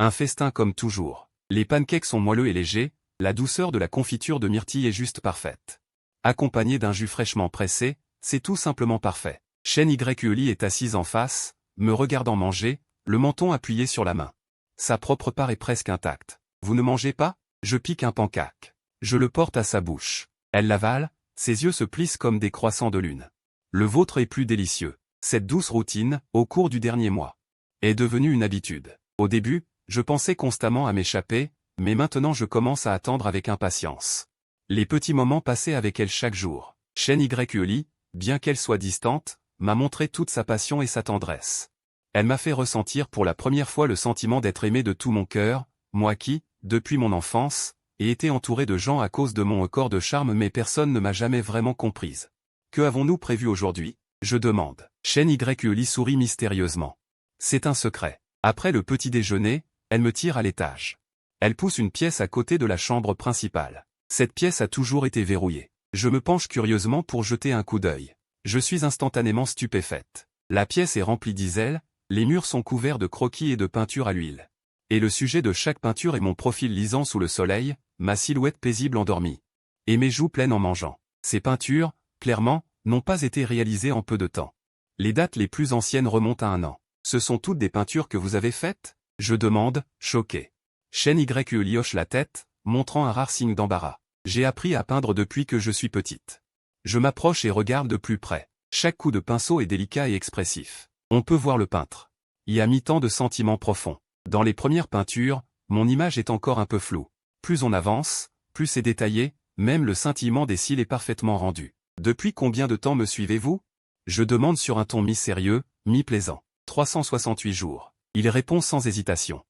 A: Un festin comme toujours. Les pancakes sont moelleux et légers, la douceur de la confiture de myrtille est juste parfaite. Accompagné d'un jus fraîchement pressé, c'est tout simplement parfait. Shen Yuli est assise en face, me regardant manger, le menton appuyé sur la main. Sa propre part est presque intacte. Vous ne mangez pas? Je pique un pancake. Je le porte à sa bouche. Elle l'avale, ses yeux se plissent comme des croissants de lune. Le vôtre est plus délicieux. Cette douce routine, au cours du dernier mois, est devenue une habitude. Au début, je pensais constamment à m'échapper, mais maintenant je commence à attendre avec impatience les petits moments passés avec elle chaque jour. Shen Yuli, bien qu'elle soit distante, m'a montré toute sa passion et sa tendresse. Elle m'a fait ressentir pour la première fois le sentiment d'être aimé de tout mon cœur, moi qui, depuis mon enfance, ai été entouré de gens à cause de mon corps de charme mais personne ne m'a jamais vraiment comprise. Que avons-nous prévu aujourd'hui? Je demande. Shen Yuli sourit mystérieusement. C'est un secret. Après le petit déjeuner, elle me tire à l'étage. Elle pousse une pièce à côté de la chambre principale. Cette pièce a toujours été verrouillée. Je me penche curieusement pour jeter un coup d'œil. Je suis instantanément stupéfaite. La pièce est remplie d'iselles, les murs sont couverts de croquis et de peintures à l'huile. Et le sujet de chaque peinture est mon profil lisant sous le soleil, ma silhouette paisible endormie. Et mes joues pleines en mangeant. Ces peintures, clairement, n'ont pas été réalisées en peu de temps. Les dates les plus anciennes remontent à 1 an. Ce sont toutes des peintures que vous avez faites? Je demande, choqué. Shen Yuli hoche la tête, montrant un rare signe d'embarras. J'ai appris à peindre depuis que je suis petite. Je m'approche et regarde de plus près. Chaque coup de pinceau est délicat et expressif. On peut voir le peintre. Y a mis tant de sentiments profonds. Dans les premières peintures, mon image est encore un peu floue. Plus on avance, plus c'est détaillé, même le scintillement des cils est parfaitement rendu. Depuis combien de temps me suivez-vous? Je demande sur un ton mi-sérieux, mi-plaisant. 368 jours. Il répond sans hésitation.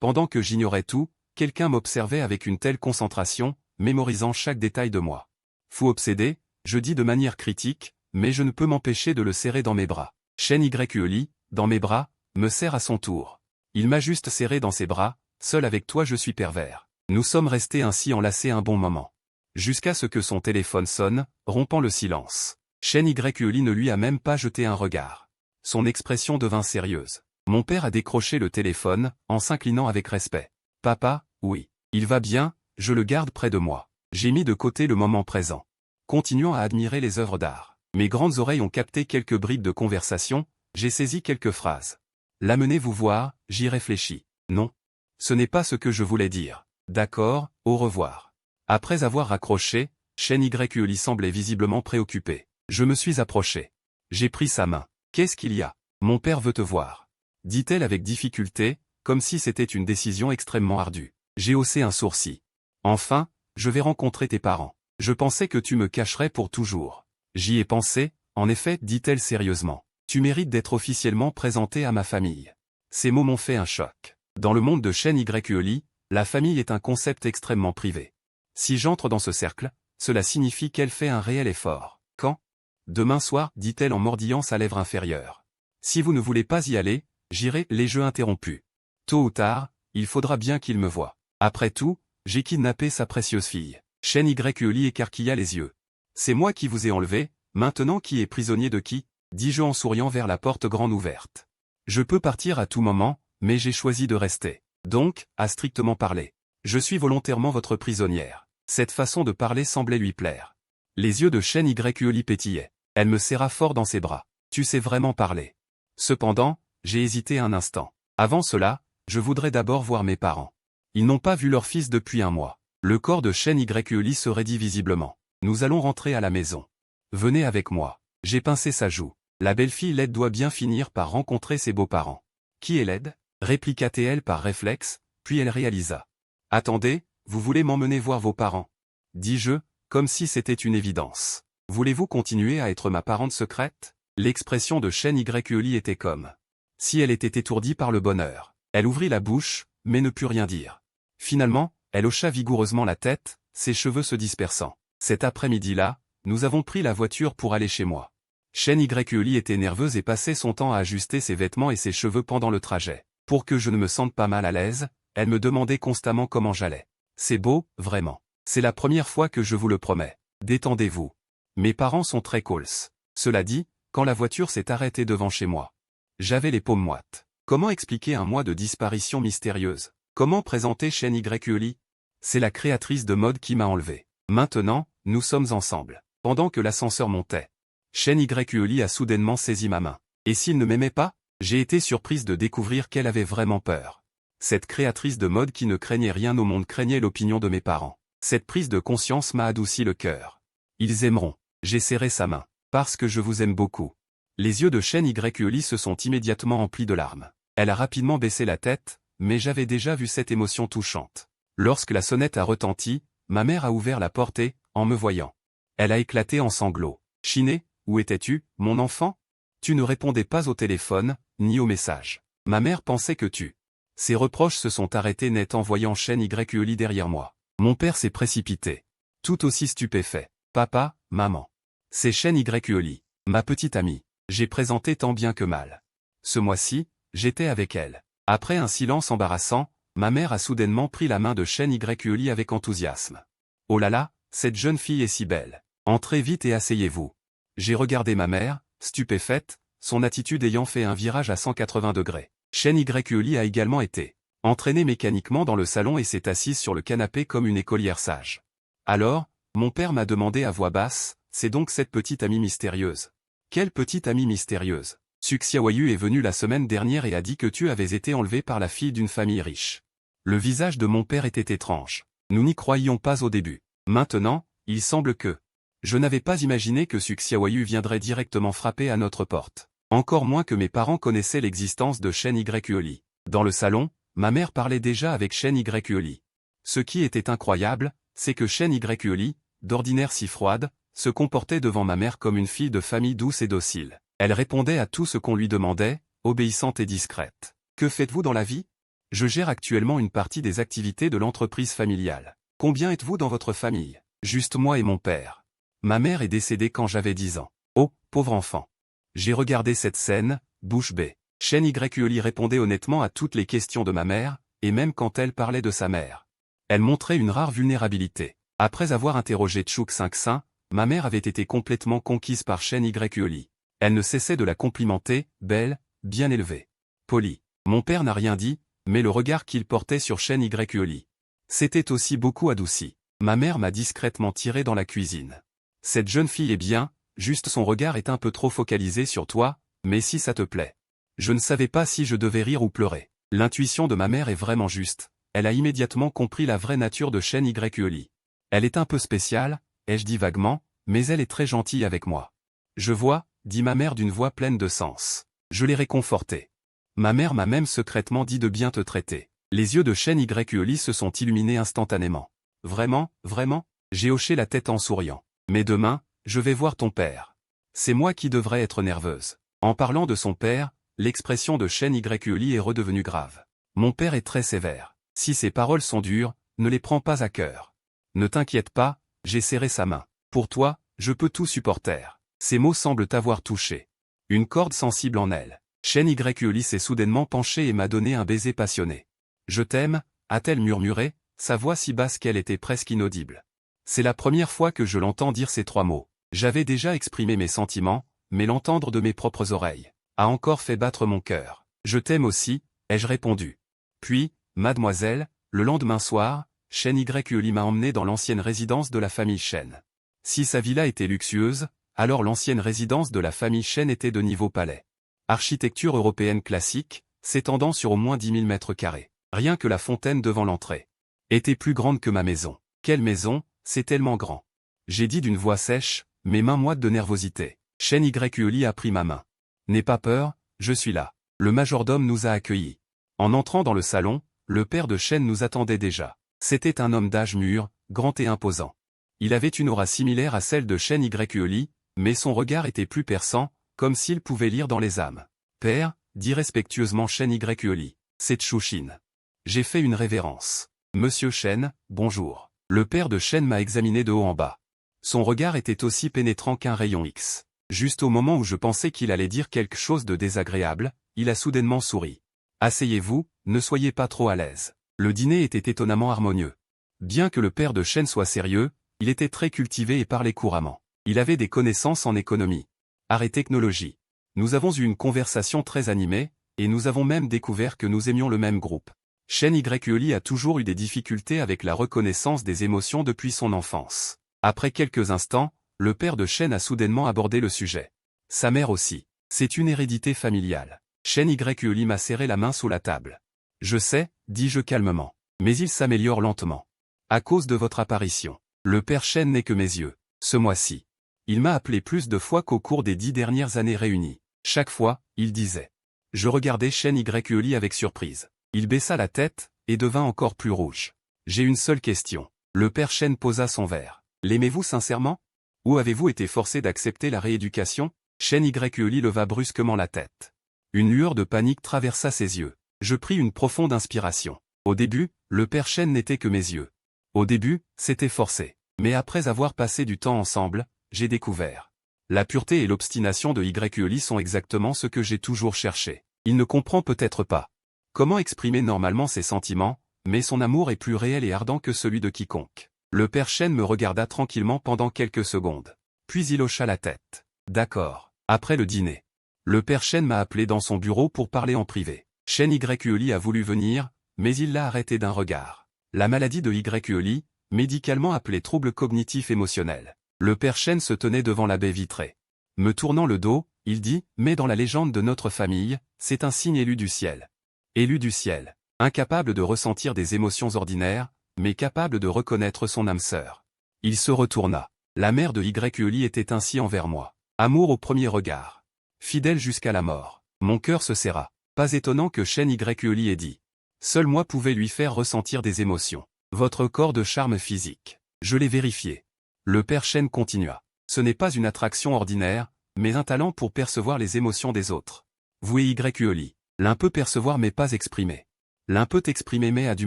A: Pendant que j'ignorais tout, quelqu'un m'observait avec une telle concentration, mémorisant chaque détail de moi. Fou obsédé, je dis de manière critique, mais je ne peux m'empêcher de le serrer dans mes bras. Shen Yuli, dans mes bras, me serre à son tour. Il m'a juste serré dans ses bras, seul avec toi je suis pervers. Nous sommes restés ainsi enlacés un bon moment. Jusqu'à ce que son téléphone sonne, rompant le silence. Shen Yuli ne lui a même pas jeté un regard. Son expression devint sérieuse. Mon père a décroché le téléphone, en s'inclinant avec respect. Papa, oui. Il va bien, je le garde près de moi. J'ai mis de côté le moment présent. Continuant à admirer les œuvres d'art. Mes grandes oreilles ont capté quelques bribes de conversation, j'ai saisi quelques phrases. L'amener vous voir, j'y réfléchis. Non. Ce n'est pas ce que je voulais dire. D'accord, au revoir. Après avoir raccroché, Shen Yuli semblait visiblement préoccupé. Je me suis approché. J'ai pris sa main. Qu'est-ce qu'il y a? Mon père veut te voir. Dit-elle avec difficulté, comme si c'était une décision extrêmement ardue. J'ai haussé un sourcil. Enfin, je vais rencontrer tes parents. Je pensais que tu me cacherais pour toujours. J'y ai pensé, en effet, dit-elle sérieusement. Tu mérites d'être officiellement présenté à ma famille. Ces mots m'ont fait un choc. Dans le monde de Shen Yuli, la famille est un concept extrêmement privé. Si j'entre dans ce cercle, cela signifie qu'elle fait un réel effort. Quand? Demain soir, dit-elle en mordillant sa lèvre inférieure. Si vous ne voulez pas y aller, j'irai, les jeux interrompus. Tôt ou tard, il faudra bien qu'il me voie. Après tout, j'ai kidnappé sa précieuse fille. Shen Yuli écarquilla les yeux. C'est moi qui vous ai enlevé, maintenant qui est prisonnier de qui? Dis-je en souriant vers la porte grande ouverte. Je peux partir à tout moment, mais j'ai choisi de rester. Donc, à strictement parler, Je suis volontairement votre prisonnière. Cette façon de parler semblait lui plaire. Les yeux de Shen Yuli pétillaient. Elle me serra fort dans ses bras. Tu sais vraiment parler. Cependant, j'ai hésité un instant. Avant cela, je voudrais d'abord voir mes parents. Ils n'ont pas vu leur fils depuis un mois. Le corps de Shen Yuli se raidit visiblement. Nous allons rentrer à la maison. Venez avec moi. J'ai pincé sa joue. La belle-fille laide doit bien finir par rencontrer ses beaux-parents. Qui est laide? Répliqua-t-elle par réflexe, puis elle réalisa. Attendez, vous voulez m'emmener voir vos parents? Dis-je, comme si c'était une évidence. Voulez-vous continuer à être ma parente secrète? L'expression de Shen Yuli était comme si elle était étourdie par le bonheur. Elle ouvrit la bouche, mais ne put rien dire. Finalement, elle hocha vigoureusement la tête, ses cheveux se dispersant. Cet après-midi-là, nous avons pris la voiture pour aller chez moi. Shen Yuli était nerveuse et passait son temps à ajuster ses vêtements et ses cheveux pendant le trajet. Pour que je ne me sente pas mal à l'aise, elle me demandait constamment comment j'allais. C'est beau, vraiment. C'est la première fois que je vous le promets. Détendez-vous. Mes parents sont très cools. Cela dit, quand la voiture s'est arrêtée devant chez moi, j'avais les paumes moites. Comment expliquer un mois de disparition mystérieuse? Comment présenter Shen Yuli? C'est la créatrice de mode qui m'a enlevé. Maintenant, nous sommes ensemble. Pendant que l'ascenseur montait, Shen Yuli a soudainement saisi ma main. Et s'il ne m'aimait pas? J'ai été surprise de découvrir qu'elle avait vraiment peur. Cette créatrice de mode qui ne craignait rien au monde craignait l'opinion de mes parents. Cette prise de conscience m'a adouci le cœur. Ils aimeront. J'ai serré sa main. Parce que je vous aime beaucoup. Les yeux de Shen Yuli se sont immédiatement remplis de larmes. Elle a rapidement baissé la tête, mais j'avais déjà vu cette émotion touchante. Lorsque la sonnette a retenti, ma mère a ouvert la porte et, en me voyant, elle a éclaté en sanglots. Chiné, où étais-tu, mon enfant? Tu ne répondais pas au téléphone, ni aux messages. Ma mère pensait que tu. Ses reproches se sont arrêtés net en voyant Shen Yuli derrière moi. Mon père s'est précipité. Tout aussi stupéfait. Papa, maman. C'est Shen Yuli, ma petite amie. J'ai présenté tant bien que mal. Ce mois-ci, j'étais avec elle. Après un silence embarrassant, ma mère a soudainement pris la main de Shen Yuli avec enthousiasme. Oh là là, cette jeune fille est si belle. Entrez vite et asseyez-vous. J'ai regardé ma mère, stupéfaite, son attitude ayant fait un virage à 180 degrés. Shen Yuli a également été entraînée mécaniquement dans le salon et s'est assise sur le canapé comme une écolière sage. Alors, mon père m'a demandé à voix basse, c'est donc cette petite amie mystérieuse. Quelle petite amie mystérieuse? Suxiawayu est venu la semaine dernière et a dit que tu avais été enlevé par la fille d'une famille riche. Le visage de mon père était étrange. Nous n'y croyions pas au début. Maintenant, il semble que... Je n'avais pas imaginé que Suxiawayu viendrait directement frapper à notre porte. Encore moins que mes parents connaissaient l'existence de Shen Yuli. Dans le salon, ma mère parlait déjà avec Shen Yuli. Ce qui était incroyable, c'est que Shen Yuli, d'ordinaire si froide, se comportait devant ma mère comme une fille de famille douce et docile. Elle répondait à tout ce qu'on lui demandait, obéissante et discrète. Que faites-vous dans la vie? Je gère actuellement une partie des activités de l'entreprise familiale. Combien êtes-vous dans votre famille? Juste moi et mon père. Ma mère est décédée quand j'avais 10 ans. Oh, pauvre enfant. J'ai regardé cette scène, bouche bée. Shen Yuli répondait honnêtement à toutes les questions de ma mère, et même quand elle parlait de sa mère. Elle montrait une rare vulnérabilité. Après avoir interrogé Chuk Cinq-Saint, ma mère avait été complètement conquise par Shen Yuli. Elle ne cessait de la complimenter, belle, bien élevée, polie. Mon père n'a rien dit, mais le regard qu'il portait sur Shen Yuli s'était aussi beaucoup adouci. Ma mère m'a discrètement tiré dans la cuisine. Cette jeune fille est bien, juste son regard est un peu trop focalisé sur toi, mais si ça te plaît. Je ne savais pas si je devais rire ou pleurer. L'intuition de ma mère est vraiment juste. Elle a immédiatement compris la vraie nature de Shen Yuli. Elle est un peu spéciale, ai-je dit vaguement, mais elle est très gentille avec moi. Je vois, dit ma mère d'une voix pleine de sens. Je l'ai réconfortée. Ma mère m'a même secrètement dit de bien te traiter. Les yeux de Shen Yuli se sont illuminés instantanément. Vraiment, vraiment? J'ai hoché la tête en souriant. Mais demain, je vais voir ton père. C'est moi qui devrais être nerveuse. En parlant de son père, l'expression de Shen Yuli est redevenue grave. Mon père est très sévère. Si ses paroles sont dures, ne les prends pas à cœur. Ne t'inquiète pas, j'ai serré sa main. Pour toi, je peux tout supporter. Ces mots semblent t'avoir touché. Une corde sensible en elle. Shen Yuli s'est soudainement penchée et m'a donné un baiser passionné. Je t'aime, a-t-elle murmuré, sa voix si basse qu'elle était presque inaudible. C'est la première fois que je l'entends dire ces 3 mots. J'avais déjà exprimé mes sentiments, mais l'entendre de mes propres oreilles a encore fait battre mon cœur. Je t'aime aussi, ai-je répondu. Puis, mademoiselle, le lendemain soir, Shen Yuli m'a emmené dans l'ancienne résidence de la famille Shen. Si sa villa était luxueuse, alors l'ancienne résidence de la famille Shen était de niveau palais. Architecture européenne classique, s'étendant sur au moins 10 000 mètres carrés. Rien que la fontaine devant l'entrée était plus grande que ma maison. Quelle maison, c'est tellement grand. J'ai dit d'une voix sèche, mes mains moites de nervosité. Shen Yuli a pris ma main. N'aie pas peur, je suis là. Le majordome nous a accueillis. En entrant dans le salon, le père de Shen nous attendait déjà. C'était un homme d'âge mûr, grand et imposant. Il avait une aura similaire à celle de Shen Yuli, mais son regard était plus perçant, comme s'il pouvait lire dans les âmes. Père, dit respectueusement Shen Yuli, c'est Chushin. J'ai fait une révérence. Monsieur Shen, bonjour. Le père de Shen m'a examiné de haut en bas. Son regard était aussi pénétrant qu'un rayon X. Juste au moment où je pensais qu'il allait dire quelque chose de désagréable, il a soudainement souri. Asseyez-vous, ne soyez pas trop à l'aise. Le dîner était étonnamment harmonieux. Bien que le père de Shen soit sérieux, il était très cultivé et parlait couramment. Il avait des connaissances en économie, art et technologie. Nous avons eu une conversation très animée, et nous avons même découvert que nous aimions le même groupe. Shen Yuli a toujours eu des difficultés avec la reconnaissance des émotions depuis son enfance. Après quelques instants, le père de Shen a soudainement abordé le sujet. Sa mère aussi. C'est une hérédité familiale. Shen Yuli m'a serré la main sous la table. Je sais, dis-je calmement. Mais il s'améliore lentement. À cause de votre apparition. Le père Shen n'est que mes yeux. Ce mois-ci. Il m'a appelé plus de fois qu'au cours des 10 dernières années réunies. Chaque fois, il disait. Je regardais Shen Yuli avec surprise. Il baissa la tête, et devint encore plus rouge. J'ai une seule question. Le père Shen posa son verre. L'aimez-vous sincèrement? Ou avez-vous été forcé d'accepter la rééducation? Shen Yuli leva brusquement la tête. Une lueur de panique traversa ses yeux. Je pris une profonde inspiration. Au début, le père Shen n'était que mes yeux. Au début, c'était forcé. Mais après avoir passé du temps ensemble, j'ai découvert. La pureté et l'obstination de Yuli sont exactement ce que j'ai toujours cherché. Il ne comprend peut-être pas comment exprimer normalement ses sentiments, mais son amour est plus réel et ardent que celui de quiconque. Le père Shen me regarda tranquillement pendant quelques secondes. Puis il hocha la tête. D'accord. Après le dîner. Le père Shen m'a appelé dans son bureau pour parler en privé. Shen Yuli a voulu venir, mais il l'a arrêté d'un regard. La maladie de Yuli, médicalement appelée trouble cognitif émotionnel. Le père Shen se tenait devant la baie vitrée. Me tournant le dos, il dit, mais dans la légende de notre famille, c'est un signe élu du ciel. Élu du ciel. Incapable de ressentir des émotions ordinaires, mais capable de reconnaître son âme sœur. Il se retourna. La mère de Yuli était ainsi envers moi. Amour au premier regard. Fidèle jusqu'à la mort. Mon cœur se serra. Pas étonnant que Shen Yuli ait dit. Seul moi pouvais lui faire ressentir des émotions. Votre corps de charme physique. Je l'ai vérifié. Le père Shen continua. Ce n'est pas une attraction ordinaire, mais un talent pour percevoir les émotions des autres. Vous et Yuli. L'un peut percevoir mais pas exprimer. L'un peut exprimer mais a du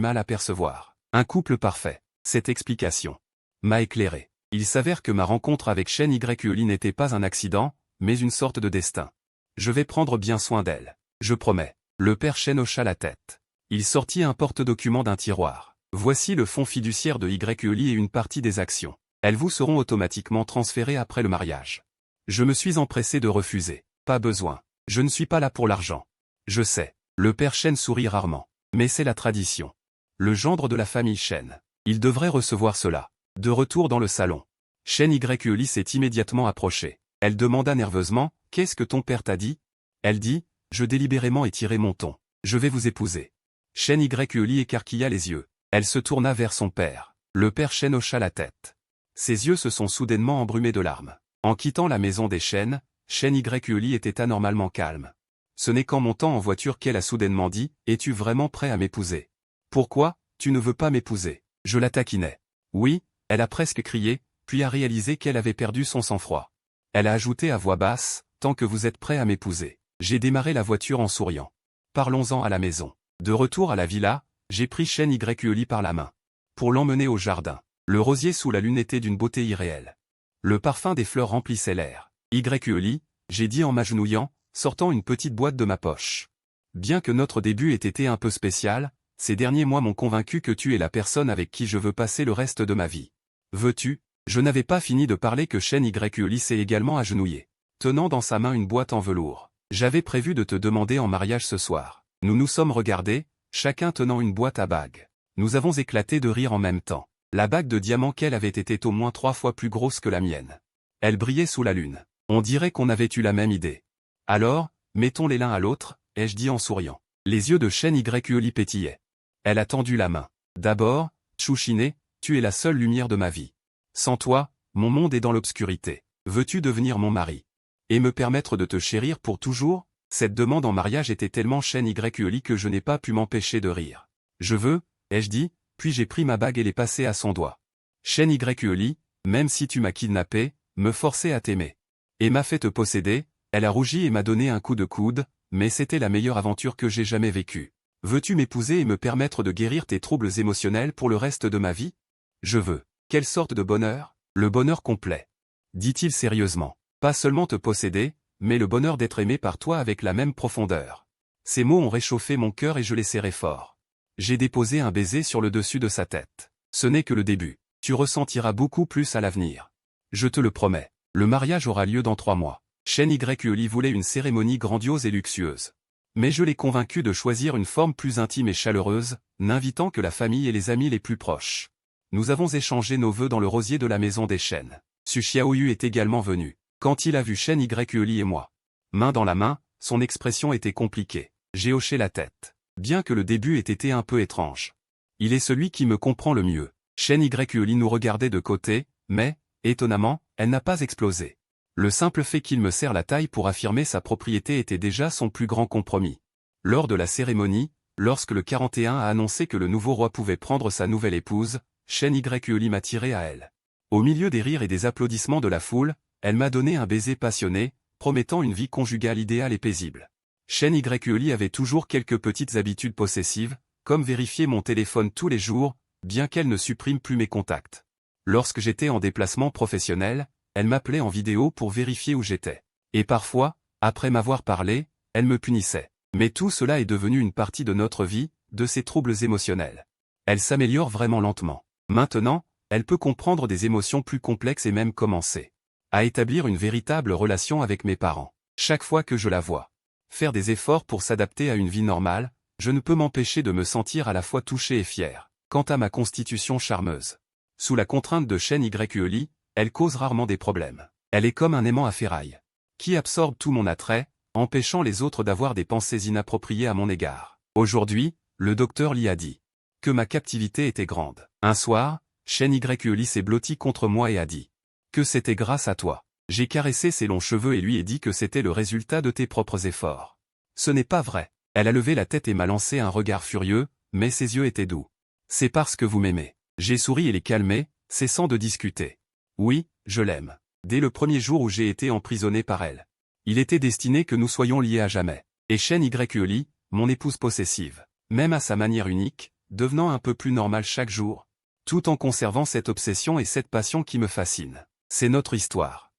A: mal à percevoir. Un couple parfait. Cette explication m'a éclairé. Il s'avère que ma rencontre avec Shen Yuli n'était pas un accident, mais une sorte de destin. Je vais prendre bien soin d'elle. Je promets. Le père Shen hocha la tête. Il sortit un porte-document d'un tiroir. Voici le fonds fiduciaire de Yuli et une partie des actions. Elles vous seront automatiquement transférées après le mariage. Je me suis empressé de refuser. Pas besoin. Je ne suis pas là pour l'argent. Je sais. Le père Shen sourit rarement. Mais c'est la tradition. Le gendre de la famille Shen. Il devrait recevoir cela. De retour dans le salon. Shen Yuli s'est immédiatement approchée. Elle demanda nerveusement, « Qu'est-ce que ton père t'a dit ?» Elle dit, « Je délibérément étirai mon ton. Je vais vous épouser. » Shen Yuli écarquilla les yeux. Elle se tourna vers son père. Le père Shen hocha la tête. Ses yeux se sont soudainement embrumés de larmes. En quittant la maison des Shen, Shen Yuli était anormalement calme. Ce n'est qu'en montant en voiture qu'elle a soudainement dit, « Es-tu vraiment prêt à m'épouser ? Pourquoi, tu ne veux pas m'épouser ?» Je la taquinais. Oui, elle a presque crié, puis a réalisé qu'elle avait perdu son sang-froid. Elle a ajouté à voix basse, « Tant que vous êtes prêt à m'épouser. » J'ai démarré la voiture en souriant. Parlons-en à la maison. De retour à la villa, j'ai pris Shen Yuli par la main. Pour l'emmener au jardin. Le rosier sous la lune était d'une beauté irréelle. Le parfum des fleurs remplissait l'air. Yuli, j'ai dit en m'agenouillant, sortant une petite boîte de ma poche. Bien que notre début ait été un peu spécial, ces derniers mois m'ont convaincu que tu es la personne avec qui je veux passer le reste de ma vie. Veux-tu? Je n'avais pas fini de parler que Shen Yuli s'est également agenouillé. Tenant dans sa main une boîte en velours. J'avais prévu de te demander en mariage ce soir. Nous nous sommes regardés, chacun tenant une boîte à bagues. Nous avons éclaté de rire en même temps. La bague de diamant qu'elle avait été au moins 3 fois plus grosse que la mienne. Elle brillait sous la lune. On dirait qu'on avait eu la même idée. Alors, mettons-les l'un à l'autre, ai-je dit en souriant. Les yeux de Shen Yuli pétillaient. Elle a tendu la main. D'abord, Chouchiné, tu es la seule lumière de ma vie. Sans toi, mon monde est dans l'obscurité. Veux-tu devenir mon mari? Et me permettre de te chérir pour toujours? Cette demande en mariage était tellement Shen Yuli que je n'ai pas pu m'empêcher de rire. Je veux, ai-je dit, puis j'ai pris ma bague et l'ai passée à son doigt. Shen Yuli, même si tu m'as kidnappé, me forçait à t'aimer. Et m'a fait te posséder, elle a rougi et m'a donné un coup de coude, mais c'était la meilleure aventure que j'ai jamais vécue. Veux-tu m'épouser et me permettre de guérir tes troubles émotionnels pour le reste de ma vie? Je veux. Quelle sorte de bonheur? Le bonheur complet. Dit-il sérieusement. Pas seulement te posséder, mais le bonheur d'être aimé par toi avec la même profondeur. Ces mots ont réchauffé mon cœur et je les serrai fort. J'ai déposé un baiser sur le dessus de sa tête. Ce n'est que le début. Tu ressentiras beaucoup plus à l'avenir. Je te le promets. Le mariage aura lieu dans 3 mois. Shen Yuli voulait une cérémonie grandiose et luxueuse. Mais je l'ai convaincu de choisir une forme plus intime et chaleureuse, n'invitant que la famille et les amis les plus proches. Nous avons échangé nos vœux dans le rosier de la maison des Shen. Su Xiaoyu est également venu. Quand il a vu Shen Yuli et moi, main dans la main, son expression était compliquée. J'ai hoché la tête. Bien que le début ait été un peu étrange. Il est celui qui me comprend le mieux. Shen Yuli nous regardait de côté, mais, étonnamment, elle n'a pas explosé. Le simple fait qu'il me serre la taille pour affirmer sa propriété était déjà son plus grand compromis. Lors de la cérémonie, lorsque le 41 a annoncé que le nouveau roi pouvait prendre sa nouvelle épouse, Shen Yuli m'a tiré à elle. Au milieu des rires et des applaudissements de la foule, elle m'a donné un baiser passionné, promettant une vie conjugale idéale et paisible. Shen Yuli avait toujours quelques petites habitudes possessives, comme vérifier mon téléphone tous les jours, bien qu'elle ne supprime plus mes contacts. Lorsque j'étais en déplacement professionnel, elle m'appelait en vidéo pour vérifier où j'étais. Et parfois, après m'avoir parlé, elle me punissait. Mais tout cela est devenu une partie de notre vie, de ses troubles émotionnels. Elle s'améliore vraiment lentement. Maintenant, elle peut comprendre des émotions plus complexes et même commencer à établir une véritable relation avec mes parents. Chaque fois que je la vois faire des efforts pour s'adapter à une vie normale, je ne peux m'empêcher de me sentir à la fois touché et fier. Quant à ma constitution charmeuse, sous la contrainte de Shen Yuli, elle cause rarement des problèmes. Elle est comme un aimant à ferraille, qui absorbe tout mon attrait, empêchant les autres d'avoir des pensées inappropriées à mon égard. Aujourd'hui, le docteur Li a dit que ma captivité était grande. Un soir, Shen Yuli s'est blotti contre moi et a dit que c'était grâce à toi. J'ai caressé ses longs cheveux et lui ai dit que c'était le résultat de tes propres efforts. Ce n'est pas vrai. Elle a levé la tête et m'a lancé un regard furieux, mais ses yeux étaient doux. C'est parce que vous m'aimez. J'ai souri et l'ai calmé, cessant de discuter. Oui, je l'aime. Dès le premier jour où j'ai été emprisonné par elle. Il était destiné que nous soyons liés à jamais. Et Shen Yuli, mon épouse possessive, même à sa manière unique, devenant un peu plus normale chaque jour, tout en conservant cette obsession et cette passion qui me fascinent. C'est notre histoire.